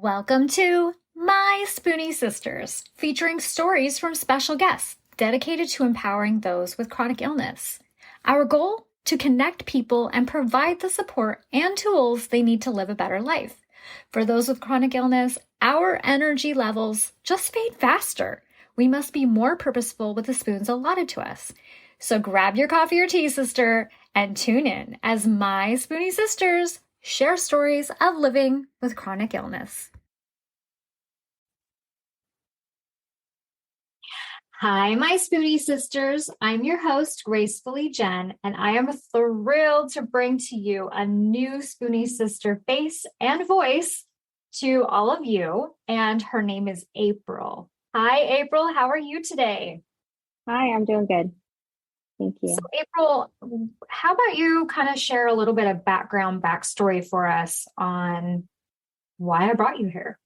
Welcome to My Spoonie Sisters, featuring stories from special guests dedicated to empowering those with chronic illness. Our goal? To connect people and provide the support and tools they need to live a better life. For those with chronic illness, our energy levels just fade faster. We must be more purposeful with the spoons allotted to us. So grab your coffee or tea, sister, and tune in as My Spoonie Sisters share stories of living with chronic illness. Hi, my Spoonie Sisters. I'm your host, Gracefully Jen, and I am thrilled to bring to you a new Spoonie Sister face and voice to all of you, and her name is April. Hi, April. How are you today? Hi, I'm doing good. Thank you. So, April, how about you kind of share a little bit of backstory for us on why I brought you here?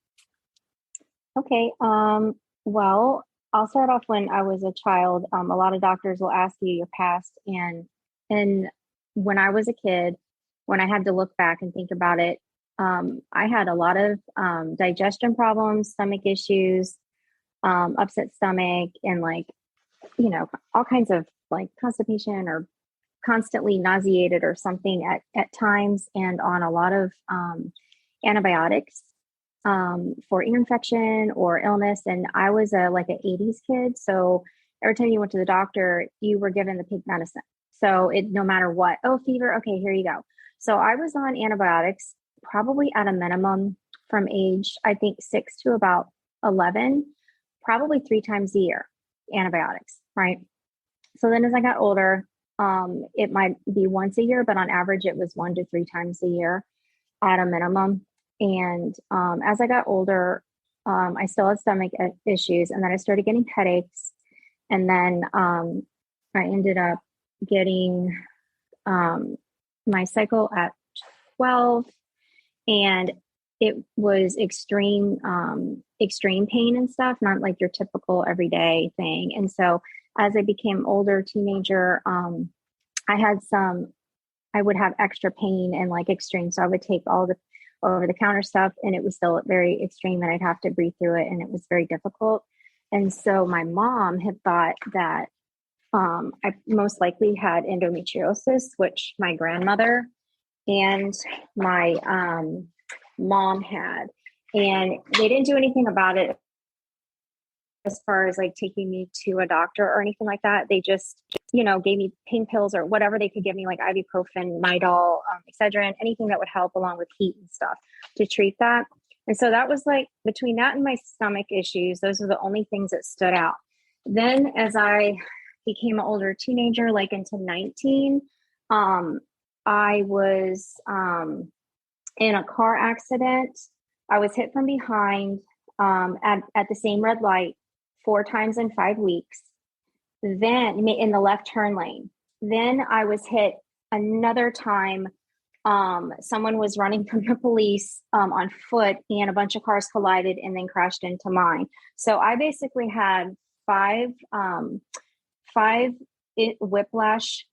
Okay. Well, I'll start off when I was a child. A lot of doctors will ask you your past, and when I was a kid, when I had to look back and think about it, I had a lot of digestion problems, stomach issues, upset stomach, and all kinds of constipation or constantly nauseated or something at times, and on a lot of antibiotics for ear infection or illness. And I was an 80s kid. So every time you went to the doctor, you were given the pink medicine. So no matter what, fever, okay, here you go. So I was on antibiotics probably at a minimum from age, I think 6 to about 11, probably 3 times a year, antibiotics, right? So then as I got older, it might be once a year, but on average, it was 1 to 3 times a year at a minimum. And as I got older, I still had stomach issues, and then I started getting headaches. And then I ended up getting my cycle at 12, and it was extreme pain and stuff, not like your typical everyday thing. And so as I became older, teenager, I would have extra pain and extreme. So I would take all the over the counter stuff, and it was still very extreme, and I'd have to breathe through it, and it was very difficult. And so my mom had thought that I most likely had endometriosis, which my grandmother and my mom had, and they didn't do anything about it as far as taking me to a doctor or anything like that. They just, gave me pain pills or whatever they could give me, like ibuprofen, Midol, Excedrin, anything that would help, along with heat and stuff to treat that. And so that was between that and my stomach issues, those are the only things that stood out. Then as I became an older teenager, into 19, I was in a car accident. I was hit from behind at the same red light 4 times in 5 weeks. Then in the left turn lane. Then I was hit another time. Someone was running from the police on foot, and a bunch of cars collided and then crashed into mine. So I basically had five whiplash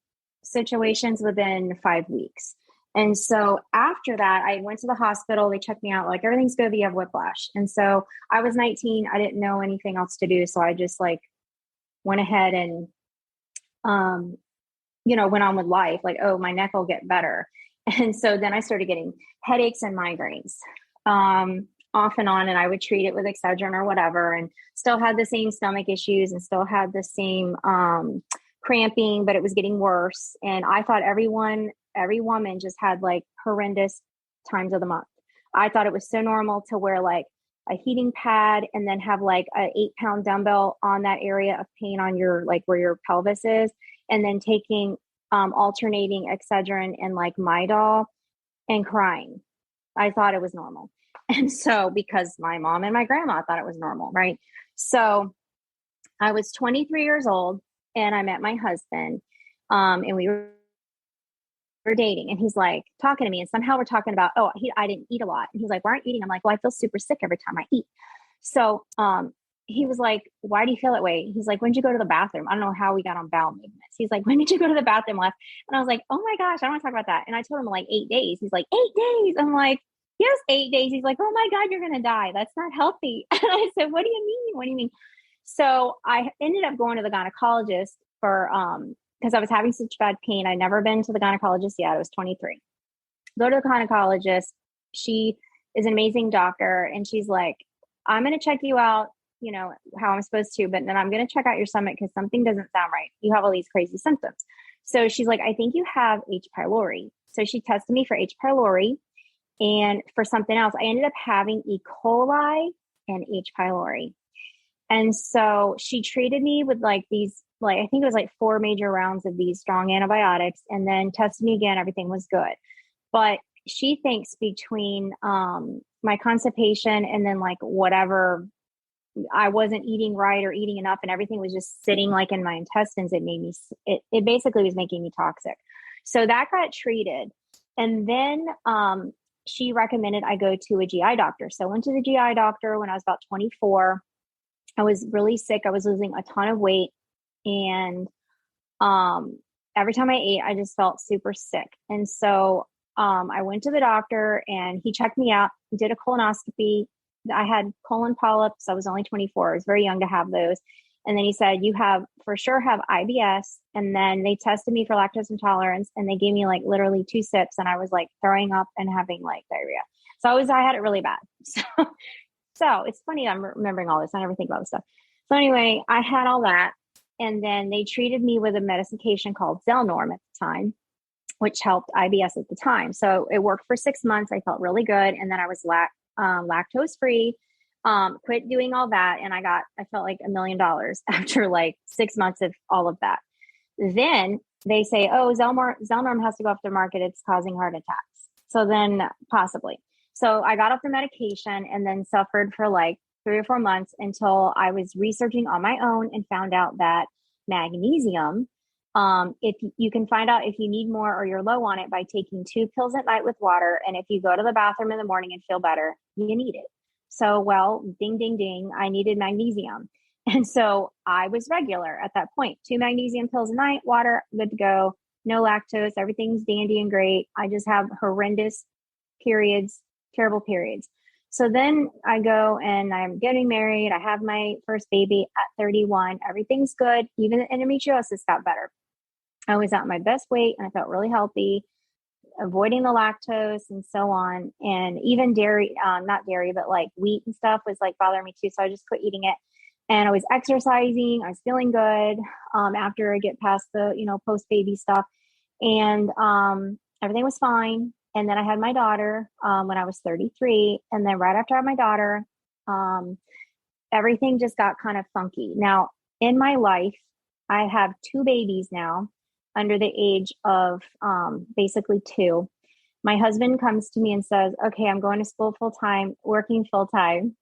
situations within 5 weeks. And so after that, I went to the hospital. They checked me out, everything's good, you have whiplash. And so I was 19. I didn't know anything else to do. So I just went ahead and, went on with life. My neck will get better. And so then I started getting headaches and migraines off and on. And I would treat it with Excedrin or whatever, and still had the same stomach issues and still had the same cramping, but it was getting worse. And I thought every woman just had horrendous times of the month. I thought it was so normal to wear a heating pad and then have a 8-pound dumbbell on that area of pain on your where your pelvis is, and then taking alternating Excedrin and Midol and crying. I thought it was normal. And so because my mom and my grandma thought it was normal, right? So I was 23 years old and I met my husband, and we were dating, and he's talking to me, and somehow we're talking about, I didn't eat a lot. And he's like, why aren't you eating? I'm like, well, I feel super sick every time I eat. So he was like, why do you feel that way? He's like, when did you go to the bathroom? I don't know how we got on bowel movements. He's like, when did you go to the bathroom last? And I was like, oh my gosh, I don't want to talk about that. And I told him 8 days. He's like, 8 days. I'm like, he has 8 days. He's like, oh my God, you're going to die. That's not healthy. And I said, what do you mean? What do you mean? So I ended up going to the gynecologist for, because I was having such bad pain. I'd never been to the gynecologist yet. I was 23. Go to the gynecologist. She is an amazing doctor. And she's like, I'm going to check you out, you know, how I'm supposed to, but then I'm going to check out your stomach because something doesn't sound right. You have all these crazy symptoms. So she's like, I think you have H. pylori. So she tested me for H. pylori and for something else. I ended up having E. coli and H. pylori. And so she treated me with like these, like, I think it was like 4 major rounds of these strong antibiotics and then tested me again. Everything was good. But she thinks between my constipation and then like whatever I wasn't eating right or eating enough and everything was just sitting like in my intestines, it made me, it basically was making me toxic. So that got treated. And then she recommended I go to a GI doctor. So I went to the GI doctor when I was about 24. I was really sick. I was losing a ton of weight. And every time I ate, I just felt super sick. And so I went to the doctor and he checked me out, did a colonoscopy. I had colon polyps. I was only 24. I was very young to have those. And then he said, you have for sure have IBS. And then they tested me for lactose intolerance and they gave me like literally 2 sips and I was like throwing up and having like diarrhea. So I had it really bad. So it's funny. I'm remembering all this. I never think about this stuff. So anyway, I had all that. And then they treated me with a medication called Zelnorm at the time, which helped IBS at the time. So it worked for 6 months. I felt really good. And then I was lactose free, quit doing all that. And I felt like $1 million after like 6 months of all of that. Then they say, oh, Zelnorm has to go off the market. It's causing heart attacks. So then possibly. So I got off the medication and then suffered for like 3 or 4 months until I was researching on my own and found out that magnesium, if you can find out if you need more or you're low on it by taking 2 pills at night with water. And if you go to the bathroom in the morning and feel better, you need it. So, well, ding, ding, ding, I needed magnesium. And so I was regular at that point, 2 magnesium pills a night, water, good to go, no lactose, everything's dandy and great. I just have horrendous periods, terrible periods. So then I go and I'm getting married. I have my first baby at 31. Everything's good. Even the endometriosis got better. I was at my best weight and I felt really healthy, avoiding the lactose and so on. And even dairy, not dairy, but like wheat and stuff was like bothering me too. So I just quit eating it. And I was exercising. I was feeling good after I get past the, post baby stuff. And everything was fine. And then I had my daughter when I was 33. And then right after I had my daughter, everything just got kind of funky. Now, in my life, I have 2 babies now under the age of basically 2. My husband comes to me and says, okay, I'm going to school full time, working full time.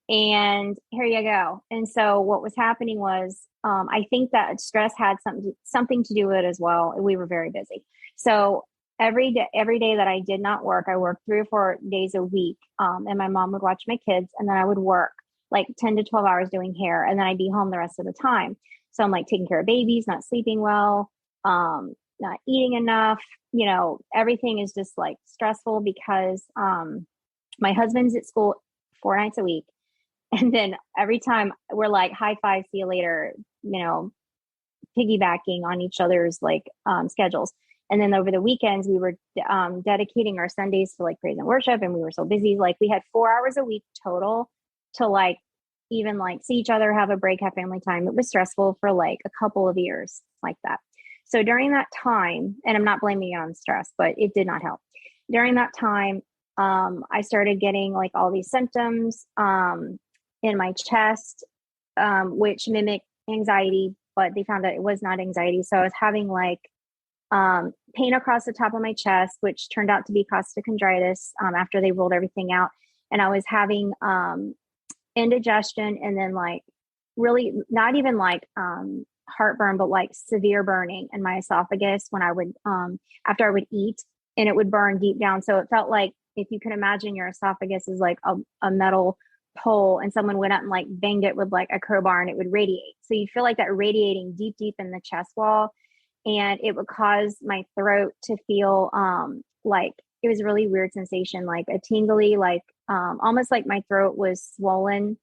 And here you go. And so what was happening was, I think that stress had something to do with it as well. We were very busy. So every day that I did not work, I worked 3 or 4 days a week. And my mom would watch my kids and then I would work like 10 to 12 hours doing hair. And then I'd be home the rest of the time. So I'm like taking care of babies, not sleeping well, not eating enough, everything is just like stressful because, my husband's at school 4 nights a week. And then every time we're like, high five, see you later, piggybacking on each other's like schedules. And then over the weekends, we were dedicating our Sundays to like praise and worship. And we were so busy. Like we had 4 hours a week total to like even like see each other, have a break, have family time. It was stressful for like a couple of years like that. So during that time, and I'm not blaming it on stress, but it did not help. During that time, I started getting like all these symptoms in my chest, which mimic anxiety, but they found that it was not anxiety. So I was having like pain across the top of my chest, which turned out to be costochondritis after they ruled everything out. And I was having indigestion and then like really not even like heartburn, but like severe burning in my esophagus when I would, after I would eat, and it would burn deep down. So it felt like, if you can imagine your esophagus is like a metal pole and someone went up and like banged it with like a crowbar and it would radiate. So you feel like that radiating deep, deep in the chest wall. And it would cause my throat to feel like it was a really weird sensation, like a tingly, like almost like my throat was swollen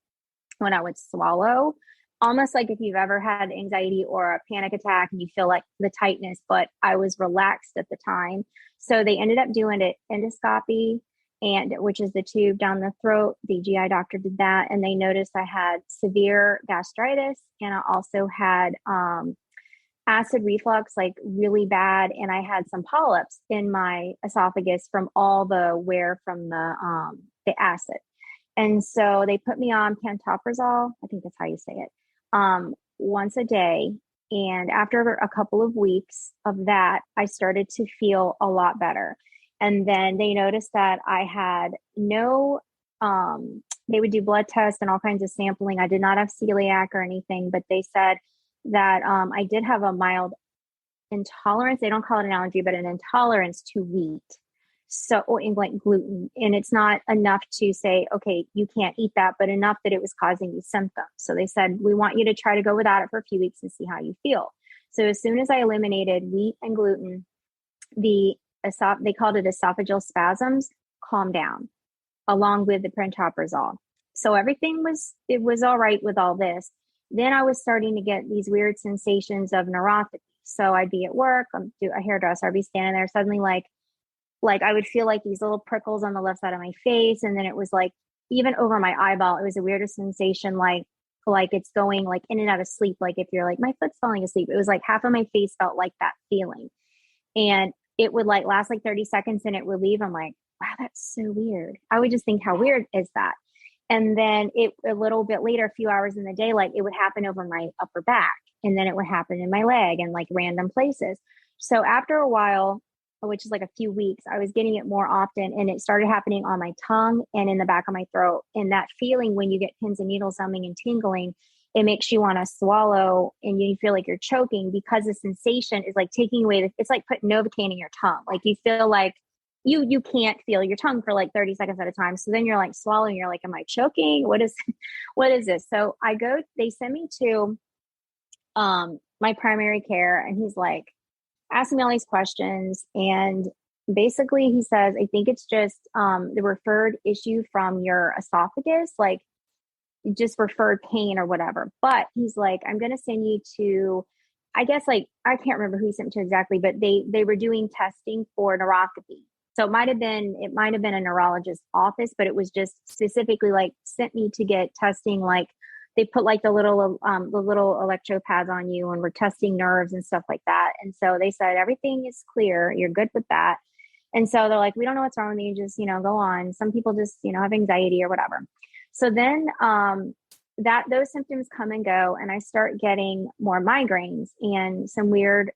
when I would swallow, almost like if you've ever had anxiety or a panic attack and you feel like the tightness, but I was relaxed at the time. So they ended up doing an endoscopy, and which is the tube down the throat. The GI doctor did that, and they noticed I had severe gastritis, and I also had acid reflux, like really bad, and I had some polyps in my esophagus from all the wear from the acid. And so they put me on pantoprazole, I think that's how you say it, once a day. And after a couple of weeks of that, I started to feel a lot better. And then they noticed that I had no, they would do blood tests and all kinds of sampling. I did not have celiac or anything, but they said that I did have a mild intolerance. They don't call it an allergy, but an intolerance to wheat. So, or like gluten. And it's not enough to say, okay, you can't eat that, but enough that it was causing these symptoms. So they said, we want you to try to go without it for a few weeks and see how you feel. So as soon as I eliminated wheat and gluten, they called it esophageal spasms, calmed down along with the pantoprazole. So it was all right with all this. Then I was starting to get these weird sensations of neuropathy. So I'd be at work, I'm a hairdresser, I'd be standing there suddenly like I would feel like these little prickles on the left side of my face. And then it was like, even over my eyeball, it was a weirdest sensation, like it's going like in and out of sleep. Like if you're like, my foot's falling asleep, it was like half of my face felt like that feeling. And it would like last like 30 seconds and it would leave. I'm like, wow, that's so weird. I would just think, how weird is that? And then a little bit later, a few hours in the day, like it would happen over my upper back, and then it would happen in my leg and like random places. So after a while, which is like a few weeks, I was getting it more often, and it started happening on my tongue and in the back of my throat. And that feeling when you get pins and needles, numbing and tingling, it makes you want to swallow and you feel like you're choking, because the sensation is like taking away, it's like putting Novocaine in your tongue. Like you feel like you can't feel your tongue for like 30 seconds at a time. So then you're like swallowing, you're like, am I choking? What is this? So they send me to my primary care, and he's like asking me all these questions. And basically he says, I think it's just the referred issue from your esophagus, like just referred pain or whatever. But he's like, I'm going to send you to, I guess, like, I can't remember who he sent me to exactly, but they were doing testing for neuropathy. So it might have been a neurologist's office, but it was just specifically like sent me to get testing. Like they put like the little electro pads on you, and we're testing nerves and stuff like that. And so they said, everything is clear. You're good with that. And so they're like, we don't know what's wrong with you. Just, go on. Some people just, have anxiety or whatever. So then those symptoms come and go, and I start getting more migraines and some weird,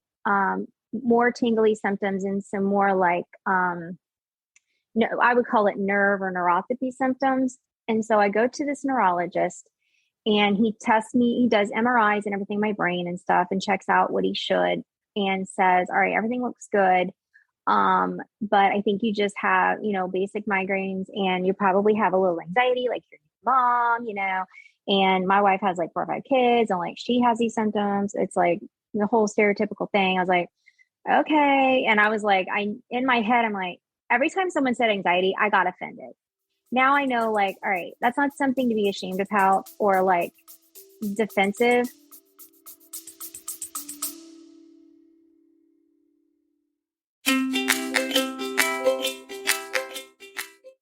more tingly symptoms, and some more like, no, I would call it nerve or neuropathy symptoms. And so I go to this neurologist, and he tests me. He does MRIs and everything, my brain and stuff, and checks out what he should, and says, all right, everything looks good. But I think you just have, basic migraines, and you probably have a little anxiety, like your mom, and my wife has like 4 or 5 kids, and like she has these symptoms. It's like the whole stereotypical thing. I was like, okay. And I was like, in my head, I'm like, every time someone said anxiety, I got offended. Now I know, like, all right, that's not something to be ashamed about or like defensive.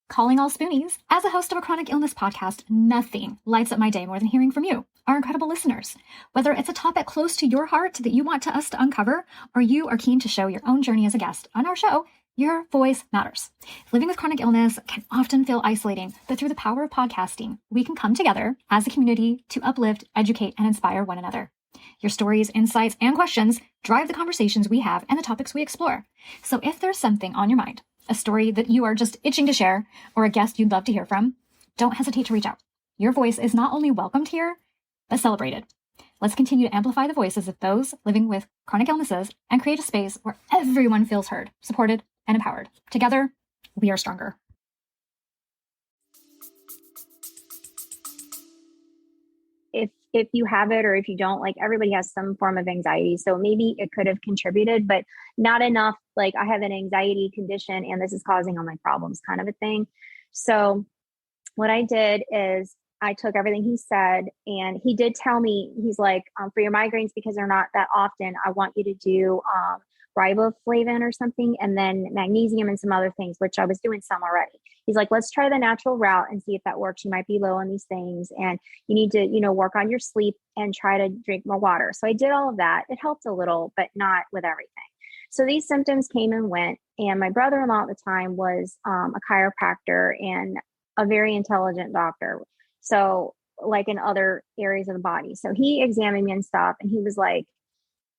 Calling all Spoonies. As a host of a chronic illness podcast, nothing lights up my day more than hearing from you, our incredible listeners. Whether it's a topic close to your heart that you want us to uncover, or you are keen to show your own journey as a guest on our show, your voice matters. Living with chronic illness can often feel isolating, but through the power of podcasting, we can come together as a community to uplift, educate, and inspire one another. Your stories, insights, and questions drive the conversations we have and the topics we explore. So if there's something on your mind, a story that you are just itching to share, or a guest you'd love to hear from, don't hesitate to reach out. Your voice is not only welcomed here, but celebrated. Let's continue to amplify the voices of those living with chronic illnesses and create a space where everyone feels heard, supported, and empowered. Together, we are stronger. If if you have it or if you don't, like everybody has some form of anxiety. So maybe it could have contributed, but not enough. Like I have an anxiety condition and this is causing all my problems kind of a thing. So what I did is I took everything he said, and he did tell me, he's like, for your migraines, because they're not that often, I want you to do riboflavin or something, and then magnesium and some other things, which I was doing some already. He's like, let's try the natural route and see if that works. You might be low on these things, and you need to, work on your sleep and try to drink more water. So I did all of that. It helped a little, but not with everything. So these symptoms came and went. And my brother-in-law at the time was a chiropractor and a very intelligent doctor. So, like in other areas of the body. So he examined me and stuff, and he was like,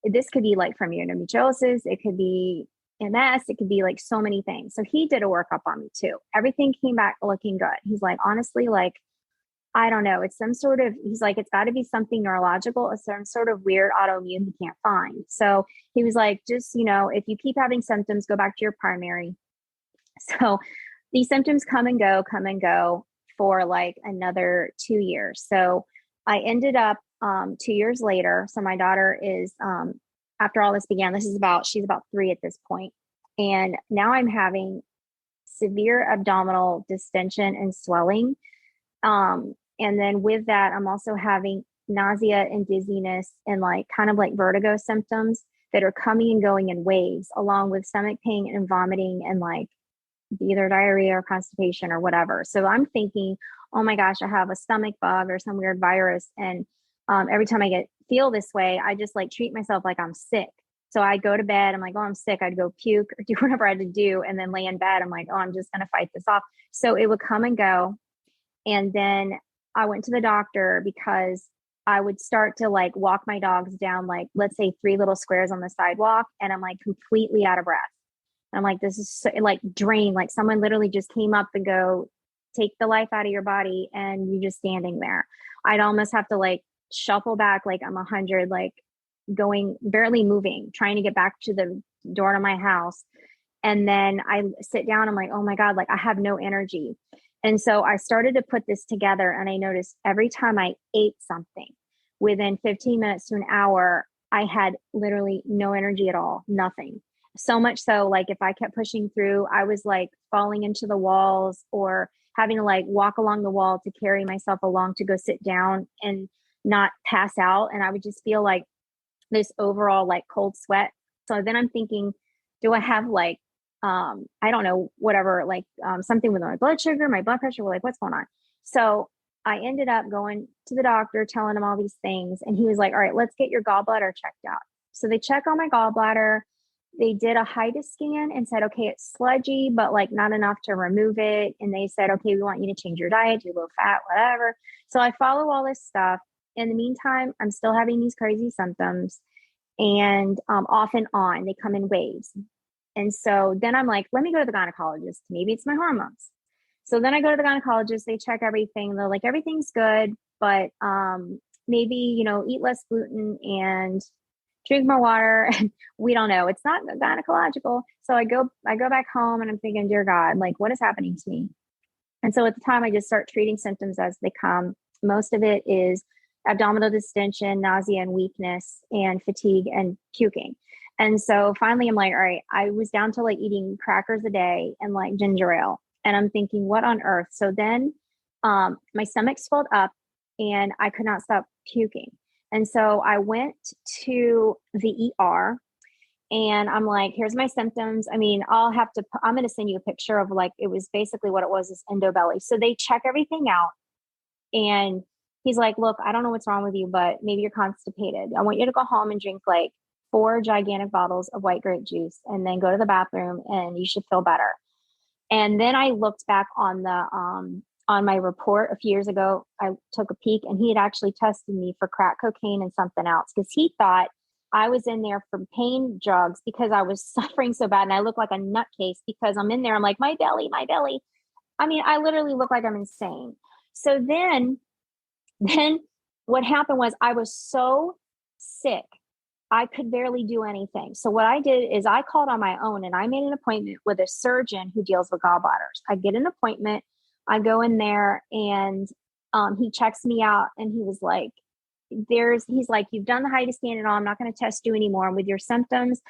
this could be like from your endometriosis, it could be MS, it could be like so many things. So he did a workup on me too. Everything came back looking good. He's like, honestly, like, I don't know. It's some sort of, he's like, it's got to be something neurological or some sort of weird autoimmune he can't find. So he was like, just, if you keep having symptoms, go back to your primary. So these symptoms come and go for like another 2 years. So I ended up 2 years later. So my daughter is, after all this began, she's about 3 at this point. And now I'm having severe abdominal distension and swelling. And then with that, I'm also having nausea and dizziness and like kind of like vertigo symptoms that are coming and going in waves, along with stomach pain and vomiting and like either diarrhea or constipation or whatever. So I'm thinking, oh my gosh, I have a stomach bug or some weird virus. And every time I feel this way, I just like treat myself like I'm sick. So I'd go to bed. I'm like, oh, I'm sick. I'd go puke or do whatever I had to do. And then lay in bed. I'm like, oh, I'm just going to fight this off. So it would come and go. And then I went to the doctor because I would start to like walk my dogs down, like, let's say 3 little squares on the sidewalk. And I'm like completely out of breath. I'm like, this is so, like drain. Like someone literally just came up and go, take the life out of your body. And you just standing there. I'd almost have to like shuffle back. Like I'm 100, like going, barely moving, trying to get back to the door to my house. And then I sit down. I'm like, oh my God, like I have no energy. And so I started to put this together, and I noticed every time I ate something within 15 minutes to an hour, I had literally no energy at all, nothing. So much so, like if I kept pushing through, I was like falling into the walls or having to like walk along the wall to carry myself along to go sit down and not pass out. And I would just feel like this overall like cold sweat. So then I'm thinking, do I have like, I don't know, whatever, like something with my blood sugar, my blood pressure, like what's going on? So I ended up going to the doctor, telling him all these things. And he was like, all right, let's get your gallbladder checked out. So they check on my gallbladder. They did a HIDA scan and said, okay, it's sludgy, but like not enough to remove it. And they said, okay, we want you to change your diet, do low fat, whatever. So I follow all this stuff. In the meantime, I'm still having these crazy symptoms, and off and on, they come in waves. And so then I'm like, let me go to the gynecologist. Maybe it's my hormones. So then I go to the gynecologist, they check everything. They're like, everything's good, but maybe, eat less gluten and drink more water. And we don't know. It's not gynecological. So I go back home and I'm thinking, dear God, like what is happening to me? And so at the time I just start treating symptoms as they come. Most of it is abdominal distension, nausea and weakness, and fatigue and puking. And so finally I'm like, all right, I was down to like eating crackers a day and like ginger ale. And I'm thinking, what on earth? So then my stomach swelled up and I could not stop puking. And so I went to the ER and I'm like, here's my symptoms. I mean, I'm going to send you a picture of like, it was basically what it was is endobelly. So they check everything out. And he's like, look, I don't know what's wrong with you, but maybe you're constipated. I want you to go home and drink like 4 gigantic bottles of white grape juice and then go to the bathroom and you should feel better. And then I looked back on my report a few years ago. I took a peek and he had actually tested me for crack cocaine and something else because he thought I was in there for pain drugs because I was suffering so bad. And I look like a nutcase because I'm in there. I'm like, my belly, my belly. I mean, I literally look like I'm insane. So then what happened was I was so sick. I could barely do anything. So what I did is I called on my own and I made an appointment with a surgeon who deals with gallbladders. I get an appointment. I go in there and he checks me out and he was like, he's like, you've done the height scan and all, I'm not going to test you anymore. And with your symptoms,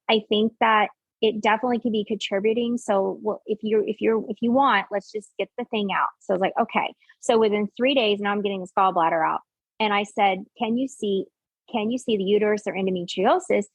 I think that it definitely could be contributing. So, well, if you want, let's just get the thing out. So I was like, okay. So within 3 days, now I'm getting this gallbladder out. And I said, can you see the uterus or endometriosis?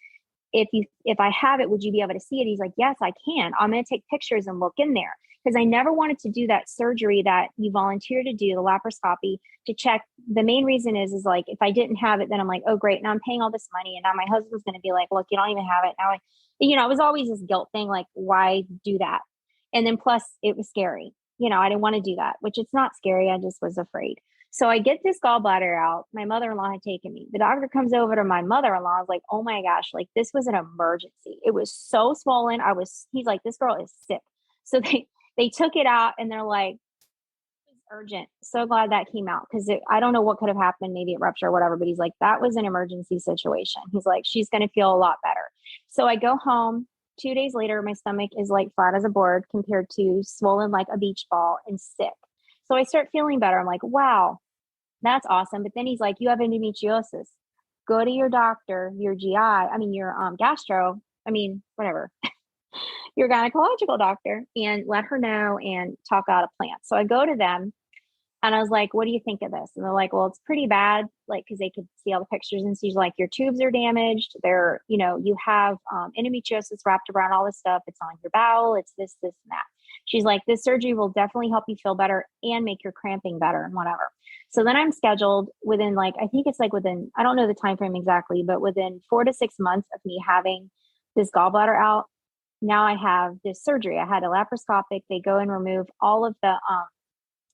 If I have it, would you be able to see it? He's like, yes, I can. I'm going to take pictures and look in there. Because I never wanted to do that surgery that you volunteered to do, the laparoscopy, to check. The main reason is like, if I didn't have it, then I'm like, oh, great. Now I'm paying all this money. And now my husband's going to be like, look, you don't even have it. Now, it was always this guilt thing. Like, why do that? And then plus it was scary. I didn't want to do that, which it's not scary. I just was afraid. So I get this gallbladder out. My mother-in-law had taken me. The doctor comes over to my mother-in-law. I was like, oh my gosh, like this was an emergency. It was so swollen. He's like, this girl is sick. So they took it out and they're like, it's urgent. So glad that came out because I don't know what could have happened. Maybe it ruptured or whatever, but he's like, that was an emergency situation. He's like, she's going to feel a lot better. So I go home. 2 days later, my stomach is like flat as a board compared to swollen like a beach ball and sick. So I start feeling better. I'm like, wow, that's awesome. But then he's like, you have endometriosis. Go to your doctor, your your gastro, whatever, your gynecological doctor, and let her know and talk out a plan. So I go to them and I was like, what do you think of this? And they're like, well, it's pretty bad. Like, cause they could see all the pictures and she's like, your tubes are damaged. You have endometriosis wrapped around all this stuff. It's on your bowel. It's this, and that. She's like, this surgery will definitely help you feel better and make your cramping better and whatever. So then I'm scheduled within I think it's within, I don't know the time frame exactly, but within 4 to 6 months of me having this gallbladder out, now I have this surgery. I had a laparoscopic. They go and remove all of the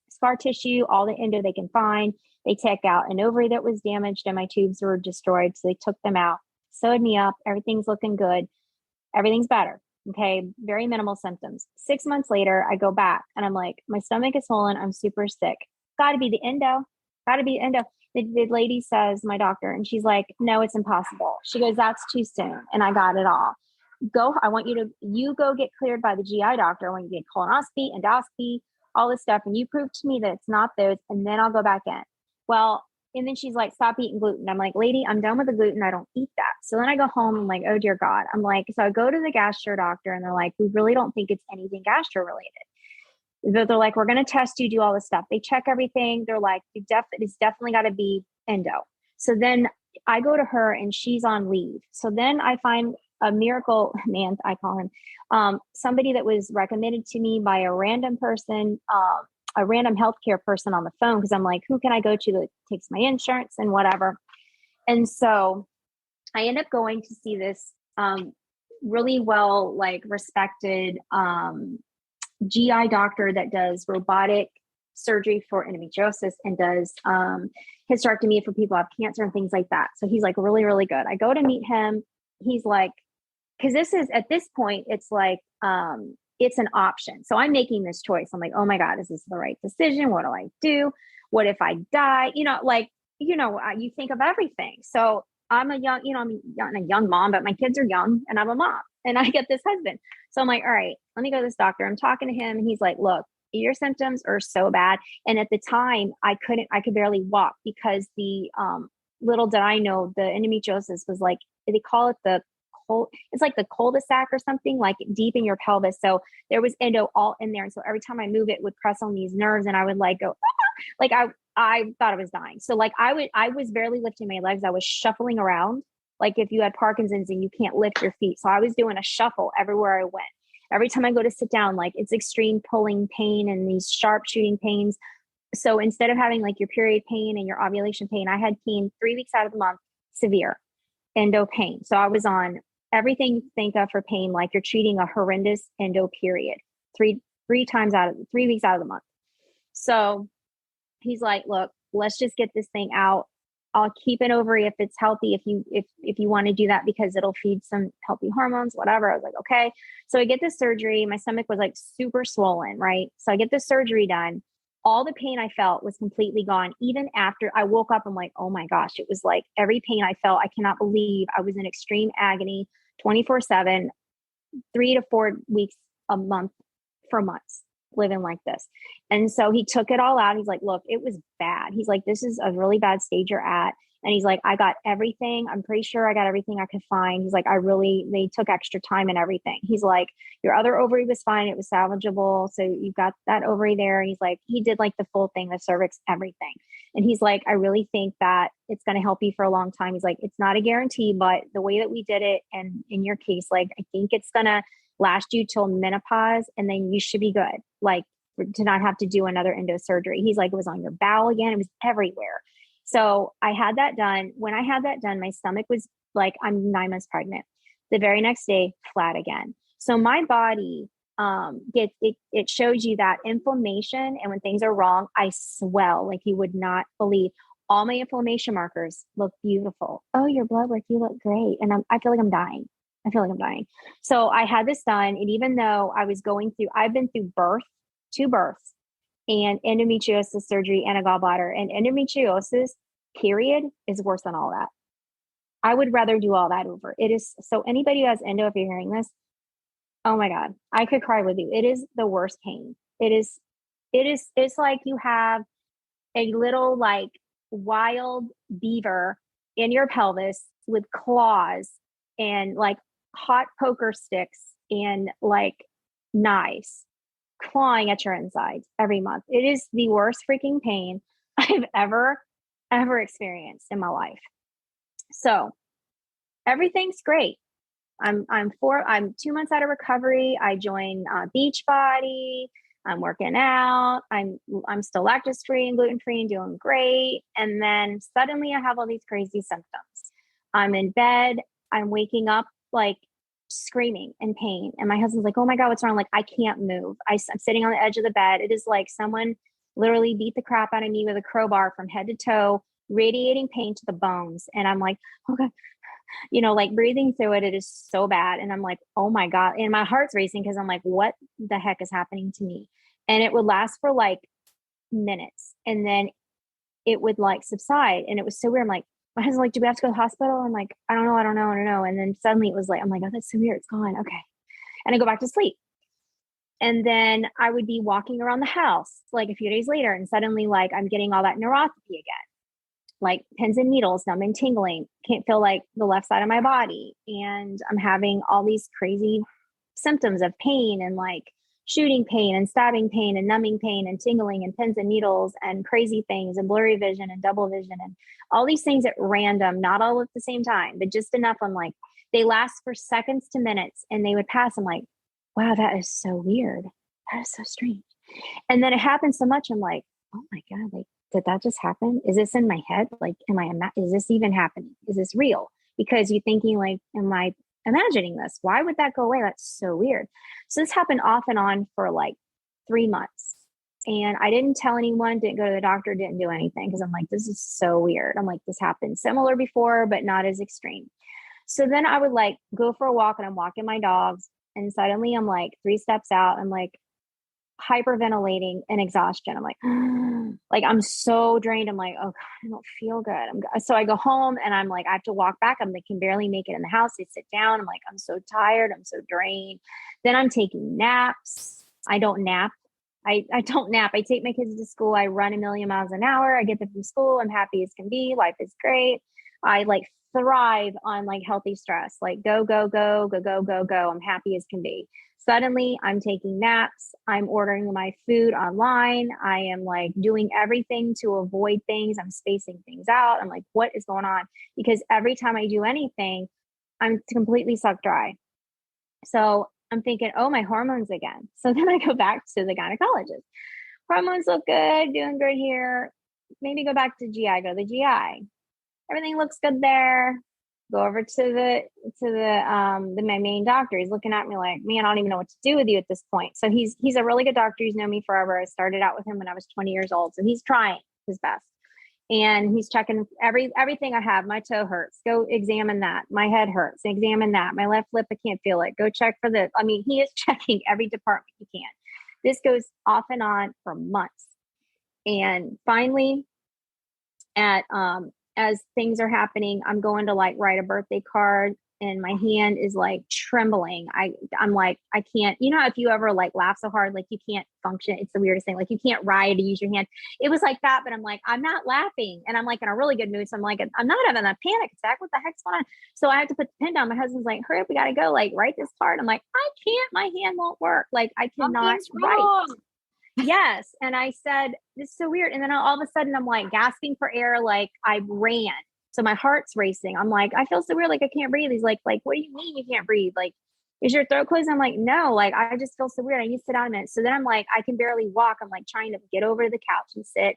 scar tissue, all the endo they can find. They take out an ovary that was damaged and my tubes were destroyed. So they took them out, sewed me up. Everything's looking good. Everything's better. Okay. Very minimal symptoms. 6 months later, I go back and I'm like, my stomach is swollen. I'm super sick. Got to be the endo. Got to be the endo. The lady says, my doctor, and she's like, no, it's impossible. She goes, that's too soon. And I got it all. I want you go get cleared by the GI doctor. I want you to get colonoscopy, endoscopy, all this stuff. And you prove to me that it's not those. And then I'll go back in. Well, and then she's like, stop eating gluten. I'm like, lady, I'm done with the gluten. I don't eat that. So then I go home. I'm like, oh dear God. I'm like, so I go to the gastro doctor and they're like, we really don't think it's anything gastro related. They're like, we're going to test you, do all this stuff. They check everything. They're like, it's definitely got to be endo. So then I go to her and she's on leave. So then I find a miracle man, I call him, somebody that was recommended to me by a random person, a random healthcare person on the phone. Cause I'm like, who can I go to that takes my insurance and whatever. And so I end up going to see this, really well, respected, GI doctor that does robotic surgery for endometriosis and does hysterectomy for people who have cancer and things like that. So he's like really, really good. I go to meet him. He's like, because this is at this point, it's like it's an option. So I'm making this choice. I'm like, oh my God, is this the right decision? What do I do? What if I die? You think of everything. So I'm a young mom, but my kids are young and I'm a mom and I get this husband. So I'm like, all right, let me go to this doctor. I'm talking to him and he's like, look, your symptoms are so bad. And at the time I could barely walk because the, little did I know the endometriosis was like, they call it it's like the cul-de-sac or something, like deep in your pelvis. So there was endo all in there. And so every time I move, it would press on these nerves and I would go, ah! Like I thought I was dying. So I was barely lifting my legs. I was shuffling around. Like if you had Parkinson's and you can't lift your feet. So I was doing a shuffle everywhere I went. Every time I go to sit down, it's extreme pulling pain and these sharp shooting pains. So instead of having your period pain and your ovulation pain, I had pain 3 weeks out of the month, severe endo pain. So I was on everything you think of for pain, like you're treating a horrendous endo period, three weeks out of the month. So he's like, look, let's just get this thing out. I'll keep an ovary if it's healthy, if you want to do that, because it'll feed some healthy hormones, whatever. I was like, okay. So I get this surgery. My stomach was super swollen, right? So I get this surgery done. All the pain I felt was completely gone. Even after I woke up, I'm like, oh my gosh, it was like every pain I felt, I cannot believe I was in extreme agony 24/7, 3 to 4 weeks a month for months living like this. And so he took it all out. He's like, look, it was bad. He's like, this is a really bad stage you're at. And he's like, I got everything. I'm pretty sure I got everything I could find. He's like, they took extra time and everything. He's like, your other ovary was fine. It was salvageable. So you got that ovary there. And he's like, he did like the full thing, the cervix, everything. And he's like, I really think that it's going to help you for a long time. He's like, it's not a guarantee, but the way that we did it, and in your case, like, I think it's going to last you till menopause, and then you should be good. Like, to not have to do another endo surgery. He's like, it was on your bowel again. It was everywhere. So I had that done. When I had that done, my stomach was like, I'm 9 months pregnant. The very next day, flat again. So my body it shows you that inflammation, and when things are wrong, I swell like you would not believe. All my inflammation markers look beautiful. Oh, your blood work, you look great. And I feel like I'm dying. I feel like I'm dying. So I had this done. And even though I've been through two births, and endometriosis surgery and a gallbladder. And endometriosis, period, is worse than all that. I would rather do all that over. It is, so anybody who has endo, if you're hearing this, oh my God, I could cry with you. It is the worst pain. It's like you have a little like wild beaver in your pelvis with claws and like hot poker sticks and like knives clawing at your insides every month. It is the worst freaking pain I've ever experienced in my life. So everything's great. I'm 2 months out of recovery. I joined Beachbody. I'm working out. I'm still lactose free and gluten free and doing great. And then suddenly I have all these crazy symptoms. I'm in bed. I'm waking up like screaming in pain. And my husband's like, oh my God, what's wrong? Like, I can't move. I'm sitting on the edge of the bed. It is like someone literally beat the crap out of me with a crowbar from head to toe, radiating pain to the bones. And I'm like, okay, like breathing through it. It is so bad. And I'm like, oh my God. And my heart's racing because I'm like, what the heck is happening to me? And it would last for like minutes. And then it would like subside. And it was so weird. I'm like, my husband's like, do we have to go to the hospital? I'm like, I don't know. And then suddenly it was like, I'm like, oh, that's so weird. It's gone. Okay. And I go back to sleep. And then I would be walking around the house like a few days later. And suddenly like I'm getting all that neuropathy again, like pins and needles, numb and tingling, can't feel like the left side of my body. And I'm having all these crazy symptoms of pain and like shooting pain and stabbing pain and numbing pain and tingling and pins and needles and crazy things and blurry vision and double vision and all these things at random, not all at the same time, but just enough. I'm like, they last for seconds to minutes and they would pass. I'm like, wow, that is so weird. That is so strange. And then it happens so much. I'm like, oh my God, like, did that just happen? Is this in my head? Like, is this even happening? Is this real? Because you're thinking like, am I imagining this? Why would that go away? That's so weird. So this happened off and on for like 3 months. And I didn't tell anyone, didn't go to the doctor, didn't do anything because I'm like, this is so weird. I'm like, this happened similar before, but not as extreme. So then I would like go for a walk and I'm walking my dogs. And suddenly I'm like 3 steps out. I'm like hyperventilating and exhaustion. I'm like, like I'm so drained. I'm like, oh God, I don't feel good. So I go home and I'm like, I have to walk back. I'm like, can barely make it in the house. I sit down. I'm like, I'm so tired. I'm so drained. Then I'm taking naps. I don't nap. I don't nap. I take my kids to school. I run a million miles an hour. I get them from school. I'm happy as can be. Life is great. I like thrive on like healthy stress, like go, go, go, go, go, go, go. I'm happy as can be. Suddenly I'm taking naps. I'm ordering my food online. I am like doing everything to avoid things. I'm spacing things out. I'm like, what is going on? Because every time I do anything, I'm completely sucked dry. So I'm thinking, oh, my hormones again. So then I go back to the gynecologist. Hormones look good, doing good here. Maybe go back to GI, go to the GI. Everything looks good there. Go over to my main doctor. He's looking at me like, man, I don't even know what to do with you at this point. So he's a really good doctor. He's known me forever. I started out with him when I was 20 years old. So he's trying his best. And he's checking everything I have. My toe hurts. Go examine that. My head hurts. Examine that. My left lip, I can't feel it. Go check for this. I mean, he is checking every department he can. This goes off and on for months. And finally, as things are happening, I'm going to like write a birthday card and my hand is like trembling. I'm like, I can't, you know, if you ever like laugh so hard, like you can't function. It's the weirdest thing. Like you can't ride to use your hand. It was like that, but I'm like, I'm not laughing. And I'm like in a really good mood. So I'm like, I'm not having a panic attack. What the heck's going on? So I have to put the pen down. My husband's like, hurry up, we gotta go. Like, write this card. I'm like, I can't, my hand won't work. Like I cannot Something's write. wrong. Yes. And I said, this is so weird. And then all of a sudden I'm like gasping for air. Like I ran. So my heart's racing. I'm like, I feel so weird. Like I can't breathe. He's like, what do you mean you can't breathe? Like, is your throat closed? I'm like, no, like, I just feel so weird. I need to sit down a minute. So then I'm like, I can barely walk. I'm like trying to get over to the couch and sit.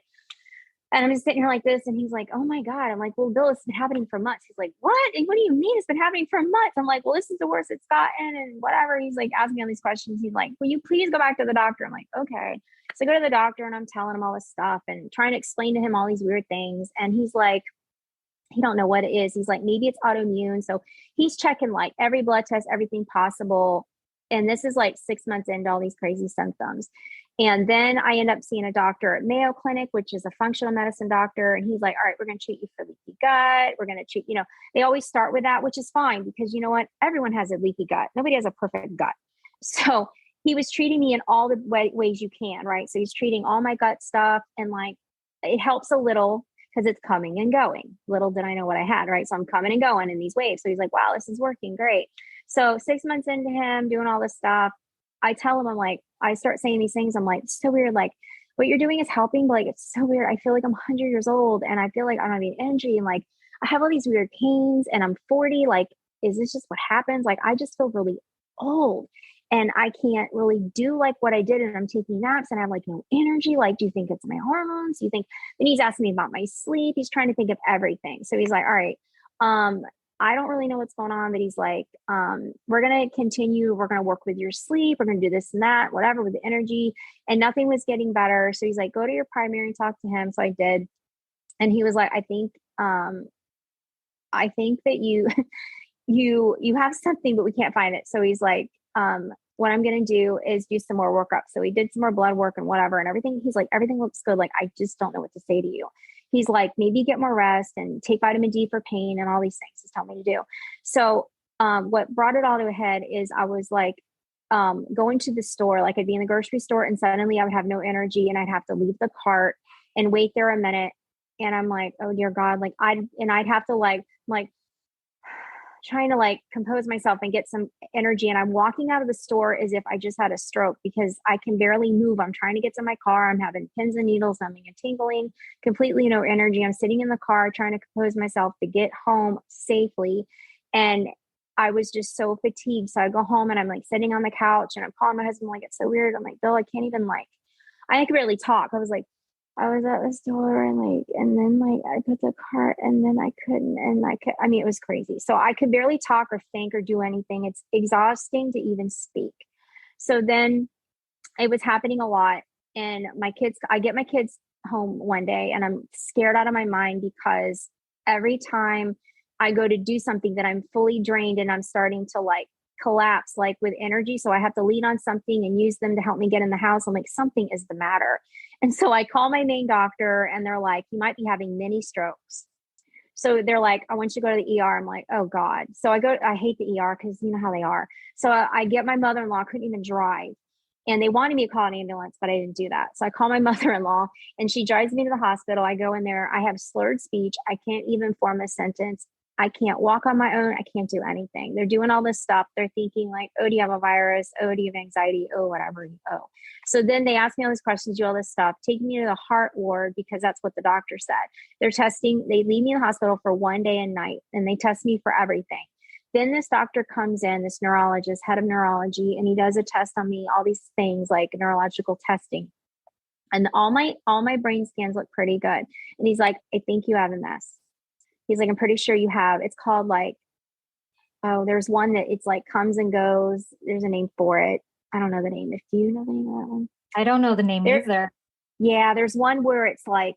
And I'm just sitting here like this. And he's like, oh my God. I'm like, well, Bill, it's been happening for months. He's like, what? And what do you mean it's been happening for months? I'm like, well, this is the worst it's gotten and whatever. He's like asking me all these questions. He's like, will you please go back to the doctor? I'm like, okay. So I go to the doctor and I'm telling him all this stuff and trying to explain to him all these weird things. And he's like, he don't know what it is. He's like, maybe it's autoimmune. So he's checking like every blood test, everything possible. And this is like 6 months into all these crazy symptoms. And then I end up seeing a doctor at Mayo Clinic, which is a functional medicine doctor. And he's like, all right, we're going to treat you for leaky gut. We're going to treat, you know, they always start with that, which is fine because you know what? Everyone has a leaky gut. Nobody has a perfect gut. So he was treating me in all the ways you can, right? So he's treating all my gut stuff and like, it helps a little because it's coming and going. Little did I know what I had, right? So I'm coming and going in these waves. So he's like, wow, this is working great. So 6 months into him doing all this stuff, I tell him, I'm like, I start saying these things. I'm like, it's so weird. Like what you're doing is helping, but like, it's so weird. I feel like I'm 100 years old and I feel like I don't have any energy. And like, I have all these weird pains and I'm 40. Like, is this just what happens? Like, I just feel really old and I can't really do like what I did. And I'm taking naps and I have like no energy. Like, do you think it's my hormones? Do you think, then he's asking me about my sleep. He's trying to think of everything. So he's like, all right, I don't really know what's going on, but he's like, we're going to continue. We're going to work with your sleep. We're going to do this and that, whatever, with the energy. And nothing was getting better. So he's like, go to your primary and talk to him. So I did. And he was like, I think that you, you have something, but we can't find it. So he's like, what I'm going to do is do some more workup. So we did some more blood work and whatever and everything. He's like, everything looks good. Like, I just don't know what to say to you. He's like, maybe get more rest and take vitamin D for pain and all these things he's telling me to do. So, what brought it all to a head is I was like, going to the store, like I'd be in the grocery store and suddenly I would have no energy and I'd have to leave the cart and wait there a minute. And I'm like, oh dear God, like I'd have to like trying to like compose myself and get some energy. And I'm walking out of the store as if I just had a stroke because I can barely move. I'm trying to get to my car. I'm having pins and needles, numbing and tingling, completely no energy. I'm sitting in the car trying to compose myself to get home safely. And I was just so fatigued. So I go home and I'm like sitting on the couch and I'm calling my husband, like, it's so weird. I'm like, Bill, I can't even like, I could barely talk. I was like, I was at the store and like, and then like I put the cart and then I couldn't, and I mean, it was crazy. So I could barely talk or think or do anything. It's exhausting to even speak. So then it was happening a lot. And I get my kids home one day and I'm scared out of my mind because every time I go to do something that I'm fully drained and I'm starting to like collapse, like with energy. So I have to lean on something and use them to help me get in the house. I'm like, something is the matter. And so I call my main doctor and they're like, you might be having mini strokes. So they're like, I want you to go to the ER. I'm like, oh God. So I hate the ER because you know how they are. So I get my mother-in-law, couldn't even drive. And they wanted me to call an ambulance, but I didn't do that. So I call my mother-in-law and she drives me to the hospital. I go in there. I have slurred speech. I can't even form a sentence. I can't walk on my own. I can't do anything. They're doing all this stuff. They're thinking like, oh, do you have a virus? Oh, do you have anxiety? Oh, whatever. Oh. So then they ask me all these questions, do all this stuff, take me to the heart ward because that's what the doctor said. They're testing. They leave me in the hospital for one day and night and they test me for everything. Then this doctor comes in, this neurologist, head of neurology, and he does a test on me, all these things like neurological testing. And all my brain scans look pretty good. And he's like, I think you have MS. He's like, I'm pretty sure you have. It's called like, oh, there's one that it's like comes and goes. There's a name for it. I don't know the name. Do you know the name of that one? I don't know the name either. Yeah, there's one where it's like,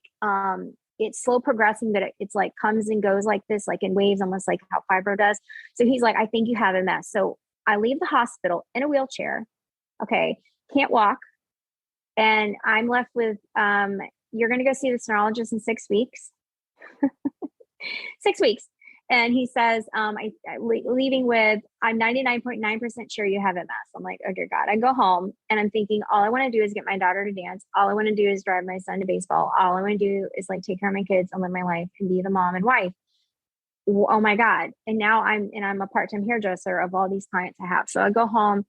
it's slow progressing, but it's like comes and goes like this, like in waves, almost like how fibro does. So he's like, I think you have MS. So I leave the hospital in a wheelchair. Okay. Can't walk. And I'm left with, you're going to go see this neurologist in 6 weeks. 6 weeks. And he says, leaving with, I'm 99.9% sure you have MS. I'm like, oh dear God. I go home and I'm thinking, all I want to do is get my daughter to dance. All I want to do is drive my son to baseball. All I want to do is like take care of my kids and live my life and be the mom and wife. Oh my God. And now I'm a part-time hairdresser of all these clients I have. So I go home.